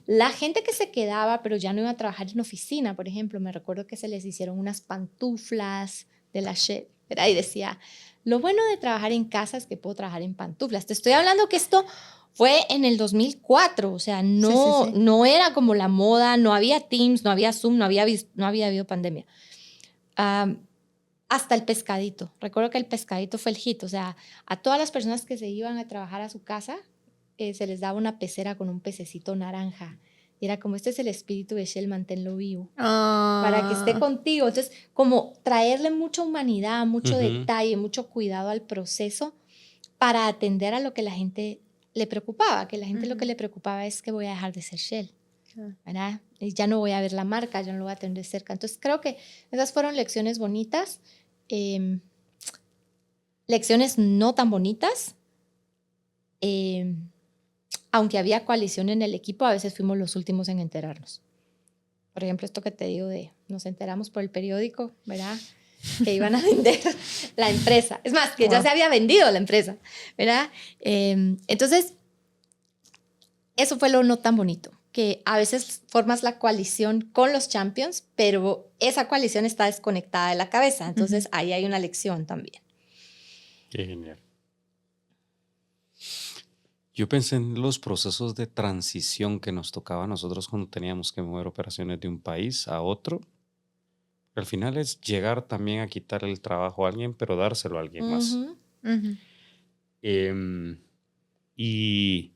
La gente que se quedaba, pero ya no iba a trabajar en oficina, por ejemplo, me recuerdo que se les hicieron unas pantuflas de la Shell, ¿verdad? Y decía, lo bueno de trabajar en casa es que puedo trabajar en pantuflas. Te estoy hablando que esto fue en el 2004, o sea, no era como la moda, no había Teams, no había Zoom, no había habido pandemia. hasta el pescadito. Recuerdo que el pescadito fue el hit. O sea, a todas las personas que se iban a trabajar a su casa, se les daba una pecera con un pececito naranja. Y era como, este es el espíritu de Shell, manténlo vivo. Para que esté contigo. Entonces, como traerle mucha humanidad, mucho detalle, mucho cuidado al proceso para atender a lo que la gente le preocupaba. Que la gente lo que le preocupaba es que voy a dejar de ser Shell. ¿Verdad? Y ya no voy a ver la marca, ya no lo voy a tener de cerca. Entonces, creo que esas fueron lecciones bonitas. Lecciones no tan bonitas. Aunque había coalición en el equipo, a veces fuimos los últimos en enterarnos. Por ejemplo, esto que te digo de nos enteramos por el periódico, ¿verdad? Que iban a vender la empresa. Es más, que ya se había vendido la empresa, ¿verdad? Entonces, eso fue lo no tan bonito, que a veces formas la coalición con los champions, pero esa coalición está desconectada de la cabeza. Entonces, ahí hay una lección también. Qué genial. Yo pensé en los procesos de transición que nos tocaba a nosotros cuando teníamos que mover operaciones de un país a otro. Al final es llegar también a quitar el trabajo a alguien, pero dárselo a alguien más. Y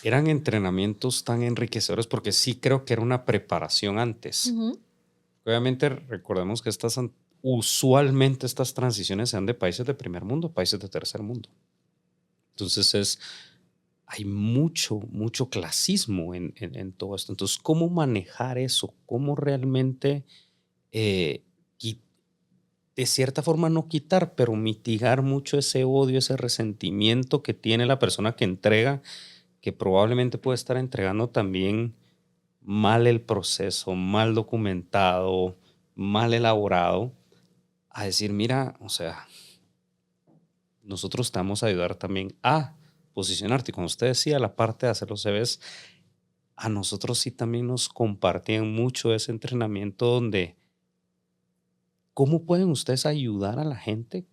eran entrenamientos tan enriquecedores porque sí creo que era una preparación antes. Obviamente recordemos que usualmente estas transiciones se dan de países de primer mundo a países de tercer mundo. Entonces hay mucho clasismo en todo esto. Entonces, ¿cómo manejar eso? ¿Cómo realmente, de cierta forma, no quitar, pero mitigar mucho ese odio, ese resentimiento que tiene la persona que entrega, que probablemente puede estar entregando también mal el proceso, mal documentado, mal elaborado, a decir, mira, o sea, nosotros te vamos a ayudar también a posicionarte. Y cuando usted decía la parte de hacer los CVs, a nosotros sí también nos compartían mucho ese entrenamiento donde ¿cómo pueden ustedes ayudar a la gente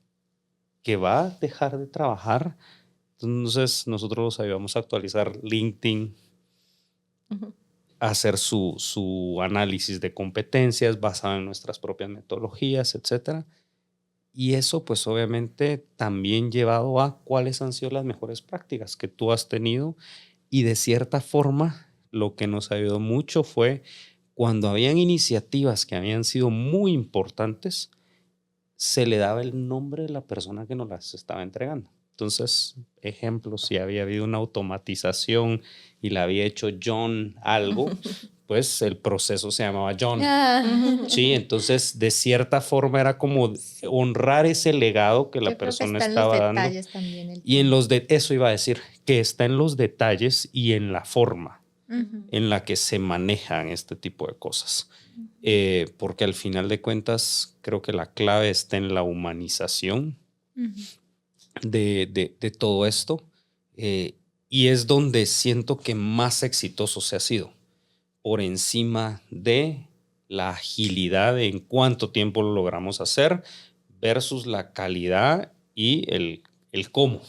que va a dejar de trabajar? Entonces nosotros los ayudamos a actualizar LinkedIn, a hacer su análisis de competencias basado en nuestras propias metodologías, etcétera. Y eso, pues obviamente, también llevado a cuáles han sido las mejores prácticas que tú has tenido. Y de cierta forma, lo que nos ayudó mucho fue cuando habían iniciativas que habían sido muy importantes, se le daba el nombre de la persona que nos las estaba entregando. Entonces, ejemplo, si había habido una automatización y la había hecho John algo, pues el proceso se llamaba John. Sí, entonces de cierta forma era como honrar ese legado que la persona estaba dando. También y eso iba a decir, que está en los detalles y en la forma en la que se manejan este tipo de cosas. Porque al final de cuentas creo que la clave está en la humanización de todo esto, y es donde siento que más exitoso se ha sido, por encima de la agilidad de en cuánto tiempo lo logramos hacer versus la calidad y el cómo.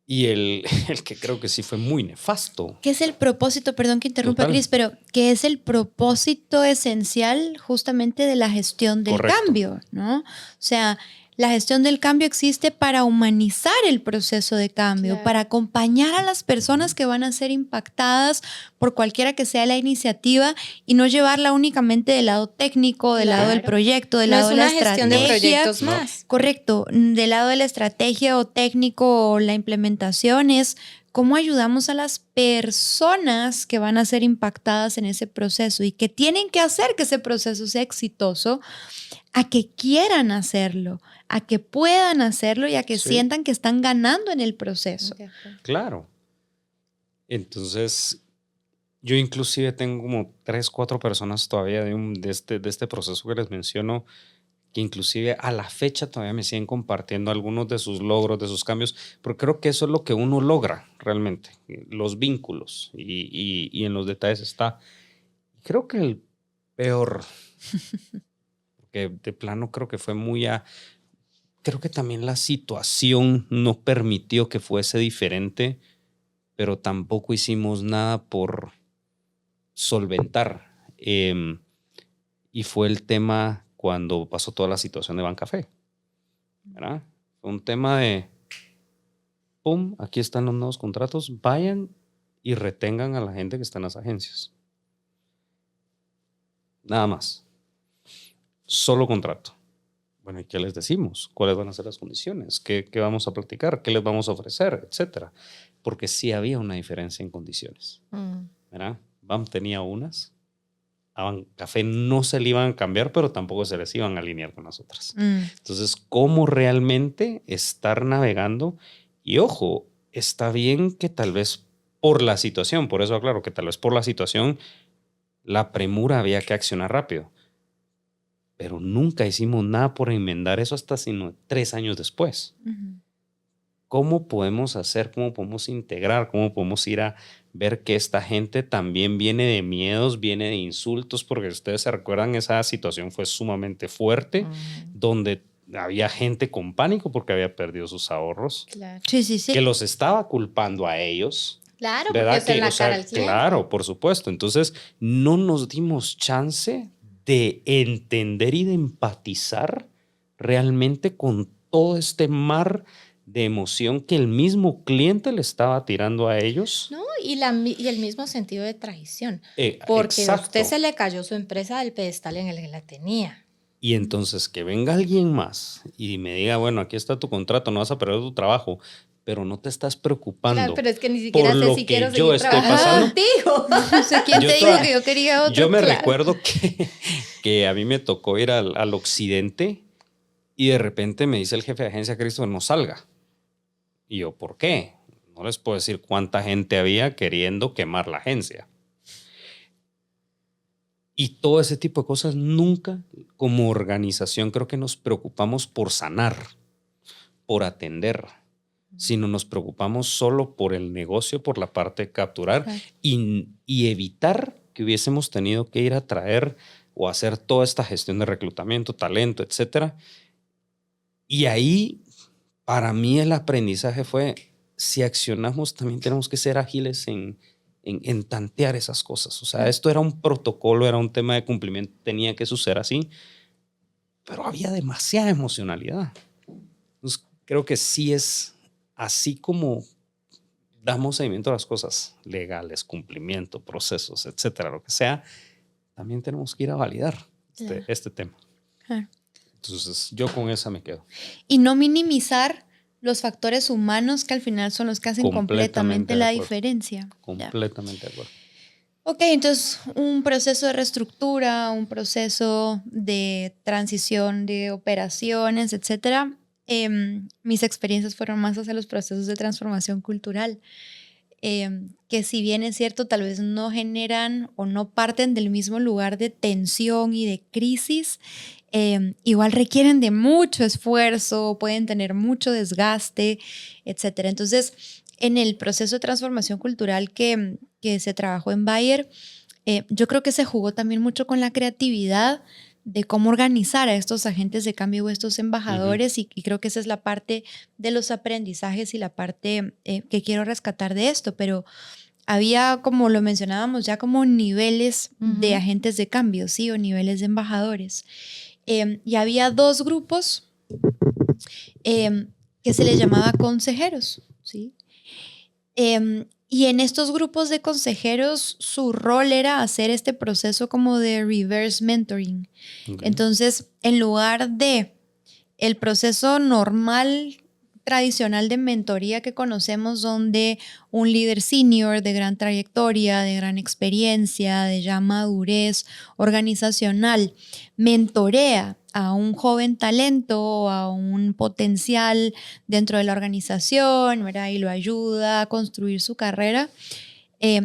Y el que creo que sí fue muy nefasto. ¿Qué es el propósito? Perdón que interrumpa, Cris, pero ¿qué es el propósito esencial justamente de la gestión del cambio, ¿no? O sea, la gestión del cambio existe para humanizar el proceso de cambio, para acompañar a las personas que van a ser impactadas por cualquiera que sea la iniciativa y no llevarla únicamente del lado técnico, del lado del proyecto, del lado de la estrategia. No es una gestión de proyectos más. Correcto, del lado de la estrategia o técnico o la implementación es cómo ayudamos a las personas que van a ser impactadas en ese proceso y que tienen que hacer que ese proceso sea exitoso, a que quieran hacerlo, a que puedan hacerlo y a que sientan que están ganando en el proceso. Claro. Entonces, yo inclusive tengo como 3, 4 personas todavía de este proceso que les menciono, que inclusive a la fecha todavía me siguen compartiendo algunos de sus logros, de sus cambios, porque creo que eso es lo que uno logra realmente, los vínculos, y en los detalles está. Creo que el peor, porque de plano creo que fue creo que también la situación no permitió que fuese diferente, pero tampoco hicimos nada por solventar. y fue el tema cuando pasó toda la situación de Bancafé, ¿verdad? Fue un tema de, pum, aquí están los nuevos contratos, vayan y retengan a la gente que está en las agencias. Nada más. Solo contrato. Bueno, ¿y qué les decimos? ¿Cuáles van a ser las condiciones? ¿Qué vamos a platicar? ¿Qué les vamos a ofrecer? Etcétera. Porque sí había una diferencia en condiciones, ¿verdad? BAM tenía unas, a Bancafé no se le iban a cambiar, pero tampoco se les iban a alinear con las otras. Entonces, ¿cómo realmente estar navegando? Y ojo, está bien que tal vez por la situación, por eso aclaro que tal vez por la situación, la premura había que accionar rápido. Pero nunca hicimos nada por enmendar eso hasta sino 3 años después. ¿Cómo podemos hacer? ¿Cómo podemos integrar? ¿Cómo podemos ir a ver que esta gente también viene de miedos, viene de insultos? Porque ustedes se recuerdan, esa situación fue sumamente fuerte, donde había gente con pánico porque había perdido sus ahorros, Claro. Sí. que los estaba culpando a ellos. Claro, ¿Verdad? porque es en la cara al cliente. Claro, por supuesto. Entonces, no nos dimos chance de entender y de empatizar realmente con todo este mar de emoción que el mismo cliente le estaba tirando a ellos. ¿No? Y el mismo sentido de traición. Porque a usted se le cayó su empresa del pedestal en el que la tenía. Y entonces que venga alguien más y me diga, bueno, aquí está tu contrato, no vas a perder tu trabajo, pero no te estás preocupando. Claro, pero es que ni siquiera sé si quiero seguir trabajando contigo. No sé quién te dijo que yo quería otro. Yo me recuerdo que a mí me tocó ir al occidente y de repente me dice el jefe de agencia, Cristo, no salga. Y yo, ¿por qué? No les puedo decir cuánta gente había queriendo quemar la agencia. Y todo ese tipo de cosas nunca, como organización, creo que nos preocupamos por sanar, por atender, sino nos preocupamos solo por el negocio, por la parte de capturar y evitar que hubiésemos tenido que ir a traer o hacer toda esta gestión de reclutamiento, talento, etcétera. Y ahí, para mí, el aprendizaje fue, si accionamos, también tenemos que ser ágiles en tantear esas cosas. O sea, esto era un protocolo, era un tema de cumplimiento, tenía que suceder así, pero había demasiada emocionalidad. Entonces, creo que sí es así como damos seguimiento a las cosas legales, cumplimiento, procesos, etcétera, lo que sea, también tenemos que ir a validar este tema. Entonces, yo con esa me quedo. Y no minimizar los factores humanos que al final son los que hacen completamente la diferencia. Completamente de acuerdo. Ok, entonces un proceso de reestructura, un proceso de transición de operaciones, etcétera. Mis experiencias fueron más hacia los procesos de transformación cultural, que si bien es cierto, tal vez no generan o no parten del mismo lugar de tensión y de crisis, igual requieren de mucho esfuerzo, pueden tener mucho desgaste, etcétera. Entonces, en el proceso de transformación cultural que se trabajó en Bayer, yo creo que se jugó también mucho con la creatividad de cómo organizar a estos agentes de cambio o estos embajadores, y creo que esa es la parte de los aprendizajes y la parte que quiero rescatar de esto, pero había, como lo mencionábamos ya, como niveles de agentes de cambio, ¿sí? O niveles de embajadores. Y había 2 grupos que se les llamaba consejeros, ¿sí? Y en estos grupos de consejeros, su rol era hacer este proceso como de reverse mentoring. Okay. Entonces, en lugar de el proceso normal, tradicional de mentoría que conocemos, donde un líder senior de gran trayectoria, de gran experiencia, de ya madurez organizacional, mentorea a un joven talento, a un potencial dentro de la organización, ¿verdad? Y lo ayuda a construir su carrera,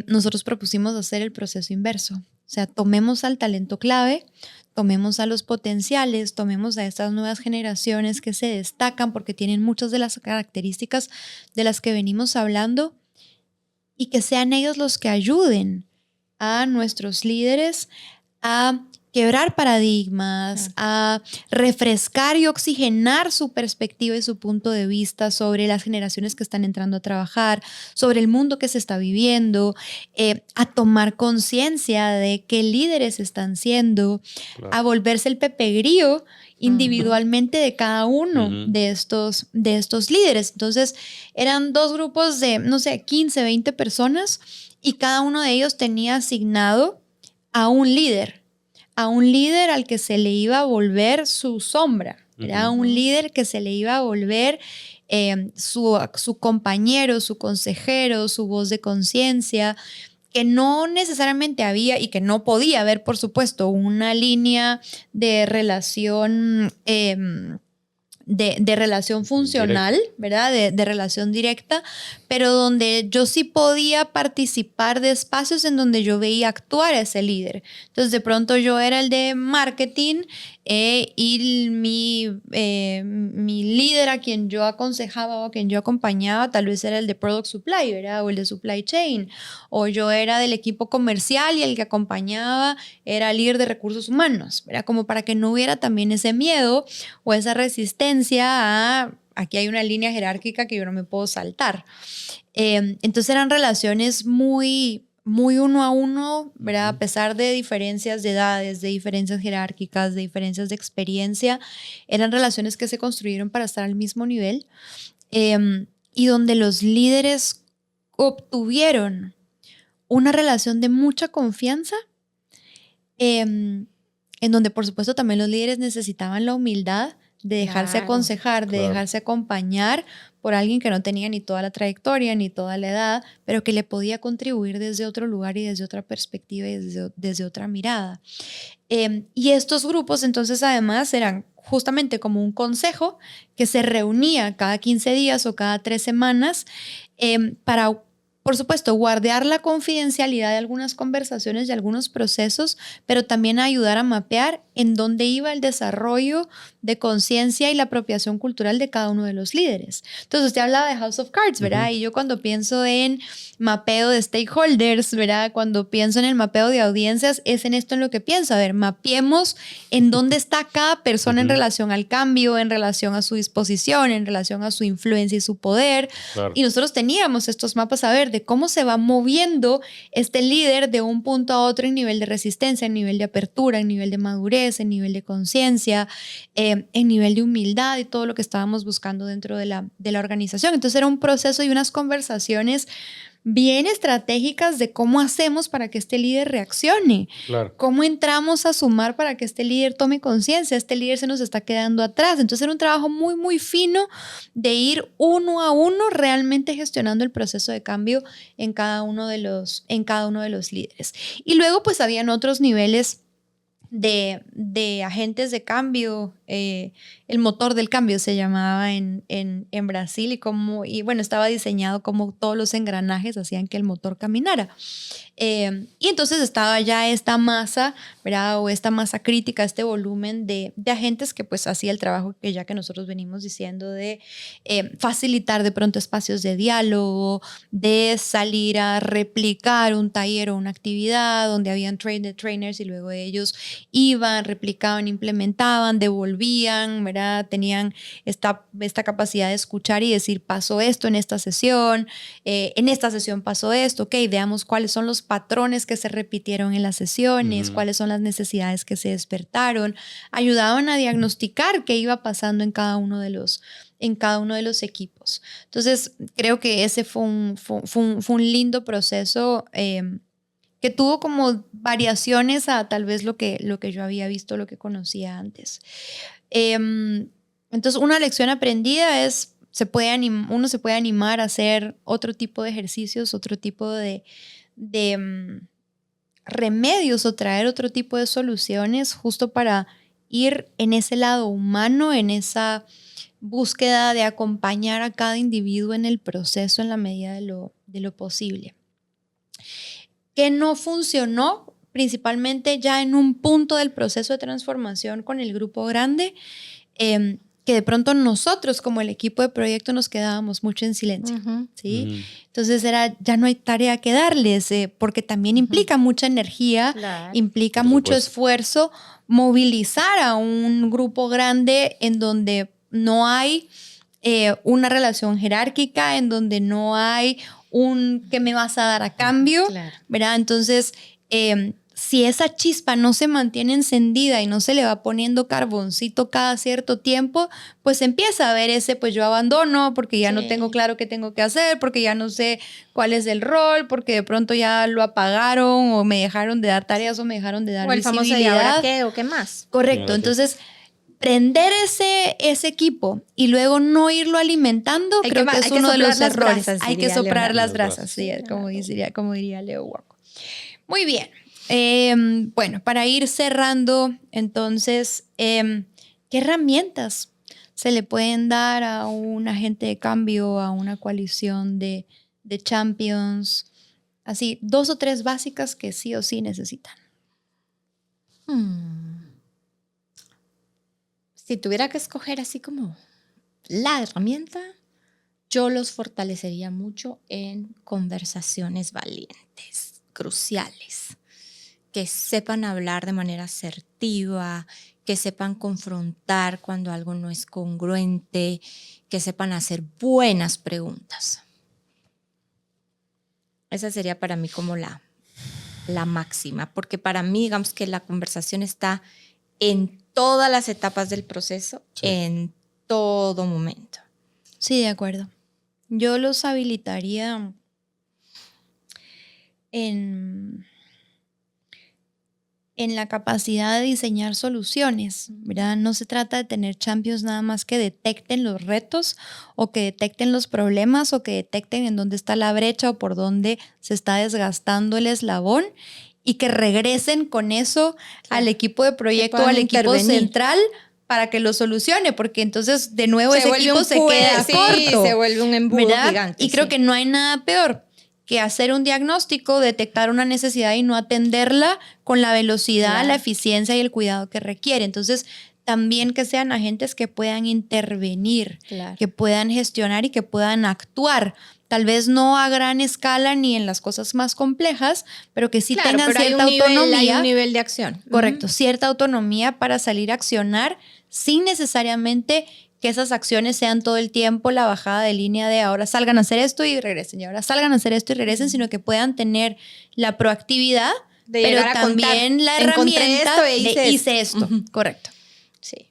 nosotros propusimos hacer el proceso inverso. O sea, tomemos al talento clave, tomemos a los potenciales, tomemos a estas nuevas generaciones que se destacan porque tienen muchas de las características de las que venimos hablando, y que sean ellos los que ayuden a nuestros líderes a quebrar paradigmas, a refrescar y oxigenar su perspectiva y su punto de vista sobre las generaciones que están entrando a trabajar, sobre el mundo que se está viviendo, a tomar conciencia de qué líderes están siendo, a volverse el Pepe Grillo individualmente de cada uno de estos líderes. Entonces, eran 2 grupos de, no sé, 15, 20 personas y cada uno de ellos tenía asignado a un líder al que se le iba a volver su sombra. Era un líder que se le iba a volver su compañero, su consejero, su voz de conciencia, que no necesariamente había y que no podía haber, por supuesto, una línea de relación de relación funcional, directa, ¿verdad? De relación directa, pero donde yo sí podía participar de espacios en donde yo veía actuar a ese líder. Entonces, de pronto yo era el de marketing y mi líder a quien yo aconsejaba o a quien yo acompañaba tal vez era el de product supply, ¿verdad? O el de supply chain. O yo era del equipo comercial y el que acompañaba era el líder de recursos humanos, ¿verdad? Como para que no hubiera también ese miedo o esa resistencia a aquí hay una línea jerárquica que yo no me puedo saltar. Entonces eran relaciones muy uno a uno, ¿verdad? A pesar de diferencias de edades, de diferencias jerárquicas, de diferencias de experiencia, eran relaciones que se construyeron para estar al mismo nivel y donde los líderes obtuvieron una relación de mucha confianza, en donde por supuesto también los líderes necesitaban la humildad de dejarse aconsejar, de dejarse acompañar por alguien que no tenía ni toda la trayectoria, ni toda la edad, pero que le podía contribuir desde otro lugar y desde otra perspectiva y desde otra mirada. Y estos grupos entonces además eran justamente como un consejo que se reunía cada 15 días o cada 3 semanas para, por supuesto, guardar la confidencialidad de algunas conversaciones y algunos procesos, pero también ayudar a mapear en dónde iba el desarrollo de conciencia y la apropiación cultural de cada uno de los líderes. Entonces, usted hablaba de House of Cards, ¿verdad? Y yo cuando pienso en mapeo de stakeholders, ¿verdad? Cuando pienso en el mapeo de audiencias, es en esto en lo que pienso. A ver, mapeemos en dónde está cada persona en relación al cambio, en relación a su disposición, en relación a su influencia y su poder. Claro. Y nosotros teníamos estos mapas a ver de cómo se va moviendo este líder de un punto a otro en nivel de resistencia, en nivel de apertura, en nivel de madurez, en nivel de conciencia, en nivel de humildad y todo lo que estábamos buscando dentro de la organización. Entonces era un proceso y unas conversaciones bien estratégicas de cómo hacemos para que este líder reaccione, claro. Cómo entramos a sumar para que este líder tome conciencia, este líder se nos está quedando atrás. Entonces era un trabajo muy, muy fino de ir uno a uno realmente gestionando el proceso de cambio en cada uno de los líderes. Y luego pues habían otros niveles de agentes de cambio, el motor del cambio se llamaba en Brasil y bueno, estaba diseñado como todos los engranajes hacían que el motor caminara. Y entonces estaba ya esta masa, ¿verdad? O esta masa crítica, este volumen de agentes que pues hacía el trabajo que nosotros venimos diciendo de facilitar de pronto espacios de diálogo, de salir a replicar un taller o una actividad donde habían trainers y luego ellos iban, replicaban, implementaban, devolvían, ¿verdad? Tenían esta capacidad de escuchar y decir, pasó esto en esta sesión pasó esto, ok, veamos cuáles son los patrones que se repitieron en las sesiones, cuáles son las necesidades que se despertaron, ayudaban a diagnosticar qué iba pasando en cada uno de los equipos. Entonces, creo que ese fue un lindo proceso que tuvo como variaciones a tal vez lo que yo había visto, lo que conocía antes. Entonces, una lección aprendida es uno se puede animar a hacer otro tipo de ejercicios, otro tipo de remedios o traer otro tipo de soluciones justo para ir en ese lado humano, en esa búsqueda de acompañar a cada individuo en el proceso en la medida de lo posible. ¿Qué no funcionó? Principalmente ya en un punto del proceso de transformación con el grupo grande, que de pronto nosotros como el equipo de proyecto nos quedábamos mucho en silencio, ¿sí? Entonces ya no hay tarea que darles, porque también implica mucha energía, implica mucho esfuerzo movilizar a un grupo grande en donde no hay una relación jerárquica, en donde no hay un ¿qué me vas a dar a cambio? ¿Verdad? Entonces, si esa chispa no se mantiene encendida y no se le va poniendo carboncito cada cierto tiempo, pues empieza a ver ese, pues yo abandono porque ya no tengo claro qué tengo que hacer, porque ya no sé cuál es el rol, porque de pronto ya lo apagaron o me dejaron de dar tareas o me dejaron de dar visibilidad. O el famoso ¿y ahora qué o qué más? Correcto, entonces prender ese equipo y luego no irlo alimentando, creo que es uno de los errores. Hay que soplar las brasas, sí, como diría Leo Huaco. Muy bien. Bueno, para ir cerrando, entonces, ¿qué herramientas se le pueden dar a un agente de cambio, a una coalición de champions? Así, 2 o 3 básicas que sí o sí necesitan. Si tuviera que escoger así como la herramienta, yo los fortalecería mucho en conversaciones valientes, cruciales. Que sepan hablar de manera asertiva, que sepan confrontar cuando algo no es congruente, que sepan hacer buenas preguntas. Esa sería para mí como la máxima, porque para mí, digamos que la conversación está en todas las etapas del proceso, en todo momento. Sí, de acuerdo. Yo los habilitaría en la capacidad de diseñar soluciones, ¿verdad? No se trata de tener champions nada más que detecten los retos o que detecten los problemas o que detecten en dónde está la brecha o por dónde se está desgastando el eslabón y que regresen con eso al equipo de proyecto o al equipo central para que lo solucione, porque entonces de nuevo ese equipo se queda corto. Se vuelve un embudo gigante. Y creo que no hay nada peor que hacer un diagnóstico, detectar una necesidad y no atenderla con la velocidad, la eficiencia y el cuidado que requiere. Entonces, también que sean agentes que puedan intervenir, que puedan gestionar y que puedan actuar. Tal vez no a gran escala ni en las cosas más complejas, pero que sí tengan cierta autonomía. Hay un nivel de acción. Correcto, cierta autonomía para salir a accionar sin necesariamente que esas acciones sean todo el tiempo la bajada de línea de ahora salgan a hacer esto y regresen, y ahora salgan a hacer esto y regresen, sino que puedan tener la proactividad, de pero llegar a también contar, la herramienta de hice esto. Correcto. Sí.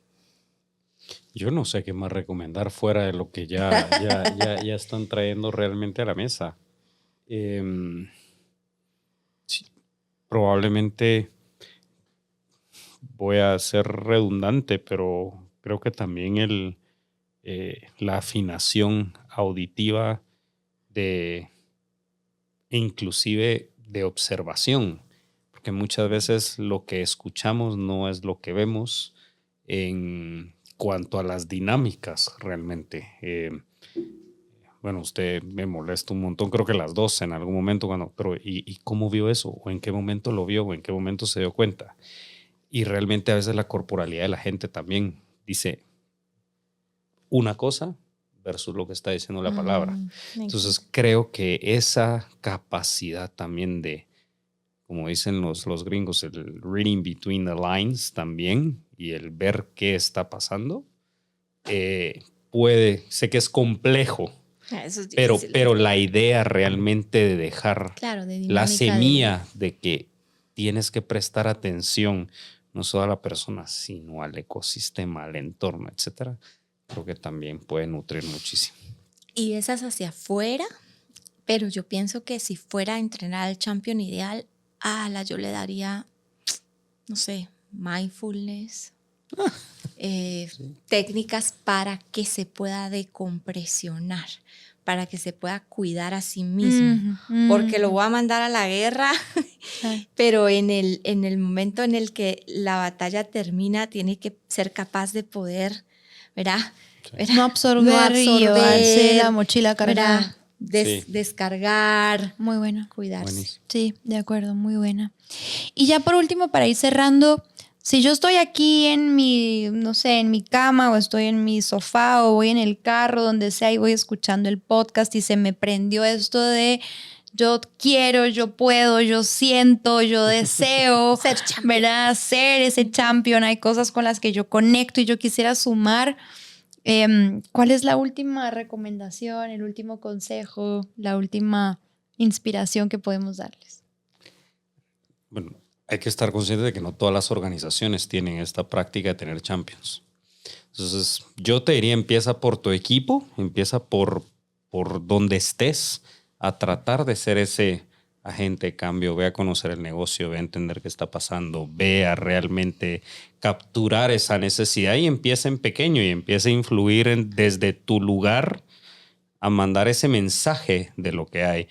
Yo no sé qué más recomendar fuera de lo que ya están trayendo realmente a la mesa. Sí, probablemente voy a ser redundante, pero creo que también la afinación auditiva e inclusive de observación, porque muchas veces lo que escuchamos no es lo que vemos en cuanto a las dinámicas realmente. Bueno, usted me molesta un montón, creo que las dos en algún momento, pero ¿y cómo vio eso? ¿O en qué momento lo vio? ¿O en qué momento se dio cuenta? Y realmente a veces la corporalidad de la gente también dice una cosa versus lo que está diciendo la palabra. Entonces creo que esa capacidad también de, como dicen los gringos, el reading between the lines también y el ver qué está pasando, sé que es complejo, eso es difícil, pero la idea realmente de dejar la semilla de que tienes que prestar atención no solo a la persona, sino al ecosistema, al entorno, etcétera, creo que también puede nutrir muchísimo. Y esas hacia afuera, pero yo pienso que si fuera a entrenar al champion ideal, yo le daría, no sé, mindfulness, técnicas para que se pueda decompresionar, para que se pueda cuidar a sí mismo, porque lo voy a mandar a la guerra, pero en el momento en el que la batalla termina, tiene que ser capaz de poder, ¿verdad? No absorber y llevarse la mochila cargada. Descargar. Muy buena. Cuidarse. Buenísimo. Sí, de acuerdo, muy buena. Y ya por último, para ir cerrando, si yo estoy aquí en mi, no sé, en mi cama o estoy en mi sofá o voy en el carro, donde sea, y voy escuchando el podcast y se me prendió esto de yo quiero, yo puedo, yo siento, yo deseo, Ser champion. ¿verdad? Ser ese champion. Hay cosas con las que yo conecto y yo quisiera sumar. ¿Cuál es la última recomendación, el último consejo, la última inspiración que podemos darles? Bueno, hay que estar consciente de que no todas las organizaciones tienen esta práctica de tener champions. Entonces, yo te diría, empieza por tu equipo, empieza por donde estés, a tratar de ser ese agente de cambio, ve a conocer el negocio, ve a entender qué está pasando, ve a realmente capturar esa necesidad y empieza en pequeño y empieza a influir desde tu lugar a mandar ese mensaje de lo que hay.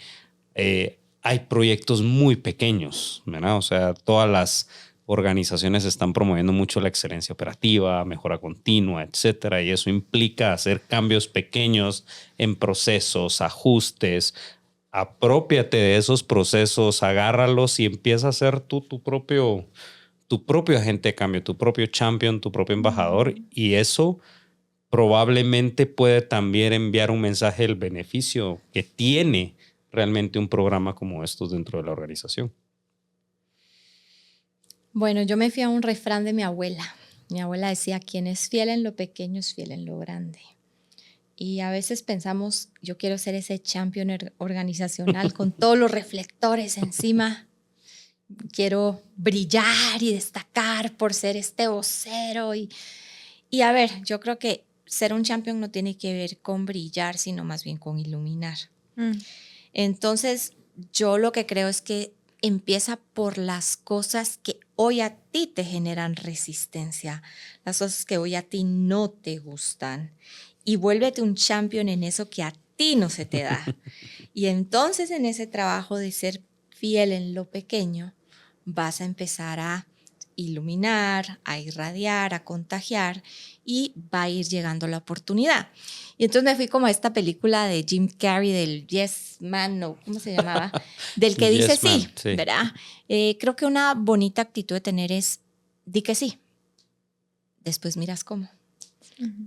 Hay proyectos muy pequeños, ¿verdad? O sea, todas las organizaciones están promoviendo mucho la excelencia operativa, mejora continua, etcétera, y eso implica hacer cambios pequeños en procesos, ajustes. Aprópiate de esos procesos, agárralos y empieza a ser tú tu propio agente de cambio, tu propio champion, tu propio embajador, y eso probablemente puede también enviar un mensaje del beneficio que tiene realmente un programa como estos dentro de la organización. Bueno, yo me fui a un refrán de mi abuela. Mi abuela decía, quien es fiel en lo pequeño es fiel en lo grande. Y a veces pensamos, yo quiero ser ese champion organizacional con todos los reflectores encima. Quiero brillar y destacar por ser este vocero. Y a ver, yo creo que ser un champion no tiene que ver con brillar, sino más bien con iluminar. Entonces, yo lo que creo es que empieza por las cosas que hoy a ti te generan resistencia, las cosas que hoy a ti no te gustan, y vuélvete un champion en eso que a ti no se te da. Y entonces en ese trabajo de ser fiel en lo pequeño, vas a empezar a iluminar, a irradiar, a contagiar, y va a ir llegando la oportunidad. Y entonces me fui como a esta película de Jim Carrey del Yes Man, no, ¿cómo se llamaba? Del que dice Yes Man, sí, sí. ¿verdad? Creo que una bonita actitud de tener es, di que sí, después miras cómo.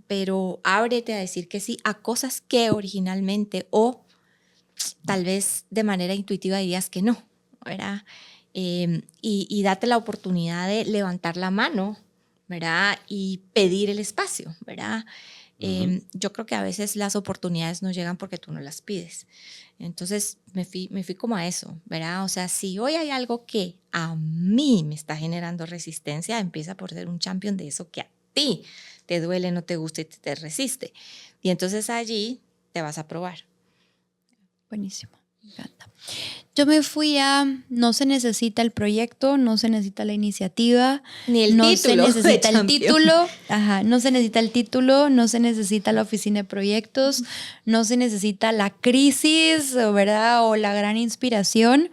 Pero ábrete a decir que sí a cosas que originalmente o tal vez de manera intuitiva dirías que no, ¿verdad? Y date la oportunidad de levantar la mano, ¿verdad? Y pedir el espacio, ¿verdad? Yo creo que a veces las oportunidades no llegan porque tú no las pides. Entonces me fui como a eso, ¿verdad? O sea, si hoy hay algo que a mí me está generando resistencia, empieza por ser un champion de eso que a ti te duele, no te gusta y te resiste. Y entonces allí te vas a probar. Buenísimo, me encanta. Yo me fui a no se necesita el proyecto, no se necesita la iniciativa, Ni el no título se necesita de el título, no se necesita el título, no se necesita la oficina de proyectos, no se necesita la crisis, ¿verdad? O la gran inspiración.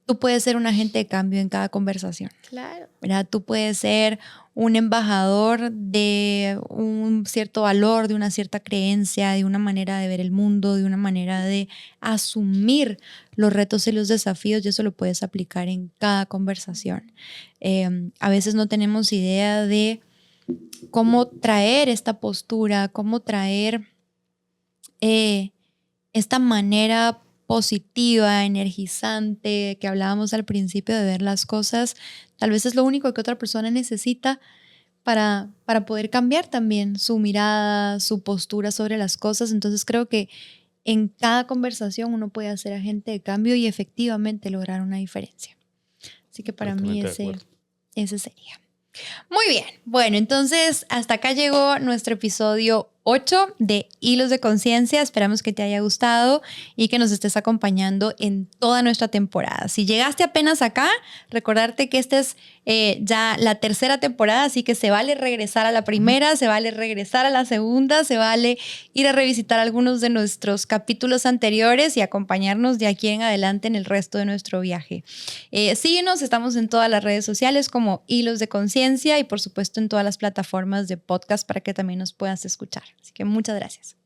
Tú puedes ser un agente de cambio en cada conversación. Claro. ¿Verdad? Tú puedes ser un embajador de un cierto valor, de una cierta creencia, de una manera de ver el mundo, de una manera de asumir los retos y los desafíos, y eso lo puedes aplicar en cada conversación. A veces no tenemos idea de cómo traer esta postura, cómo traer esta manera positiva, energizante, que hablábamos al principio de ver las cosas. Tal vez es lo único que otra persona necesita para poder cambiar también su mirada, su postura sobre las cosas. Entonces creo que en cada conversación uno puede hacer agente de cambio y efectivamente lograr una diferencia. Así que para mí ese sería. Muy bien, bueno, entonces hasta acá llegó nuestro episodio 8 de Hilos de Conciencia. Esperamos que te haya gustado y que nos estés acompañando en toda nuestra temporada. Si llegaste apenas acá, recordarte que esta es ya la tercera temporada, así que se vale regresar a la primera, se vale regresar a la segunda, se vale ir a revisitar algunos de nuestros capítulos anteriores y acompañarnos de aquí en adelante en el resto de nuestro viaje. Síguenos, estamos en todas las redes sociales como Hilos de Conciencia y por supuesto en todas las plataformas de podcast para que también nos puedas escuchar. Así que muchas gracias.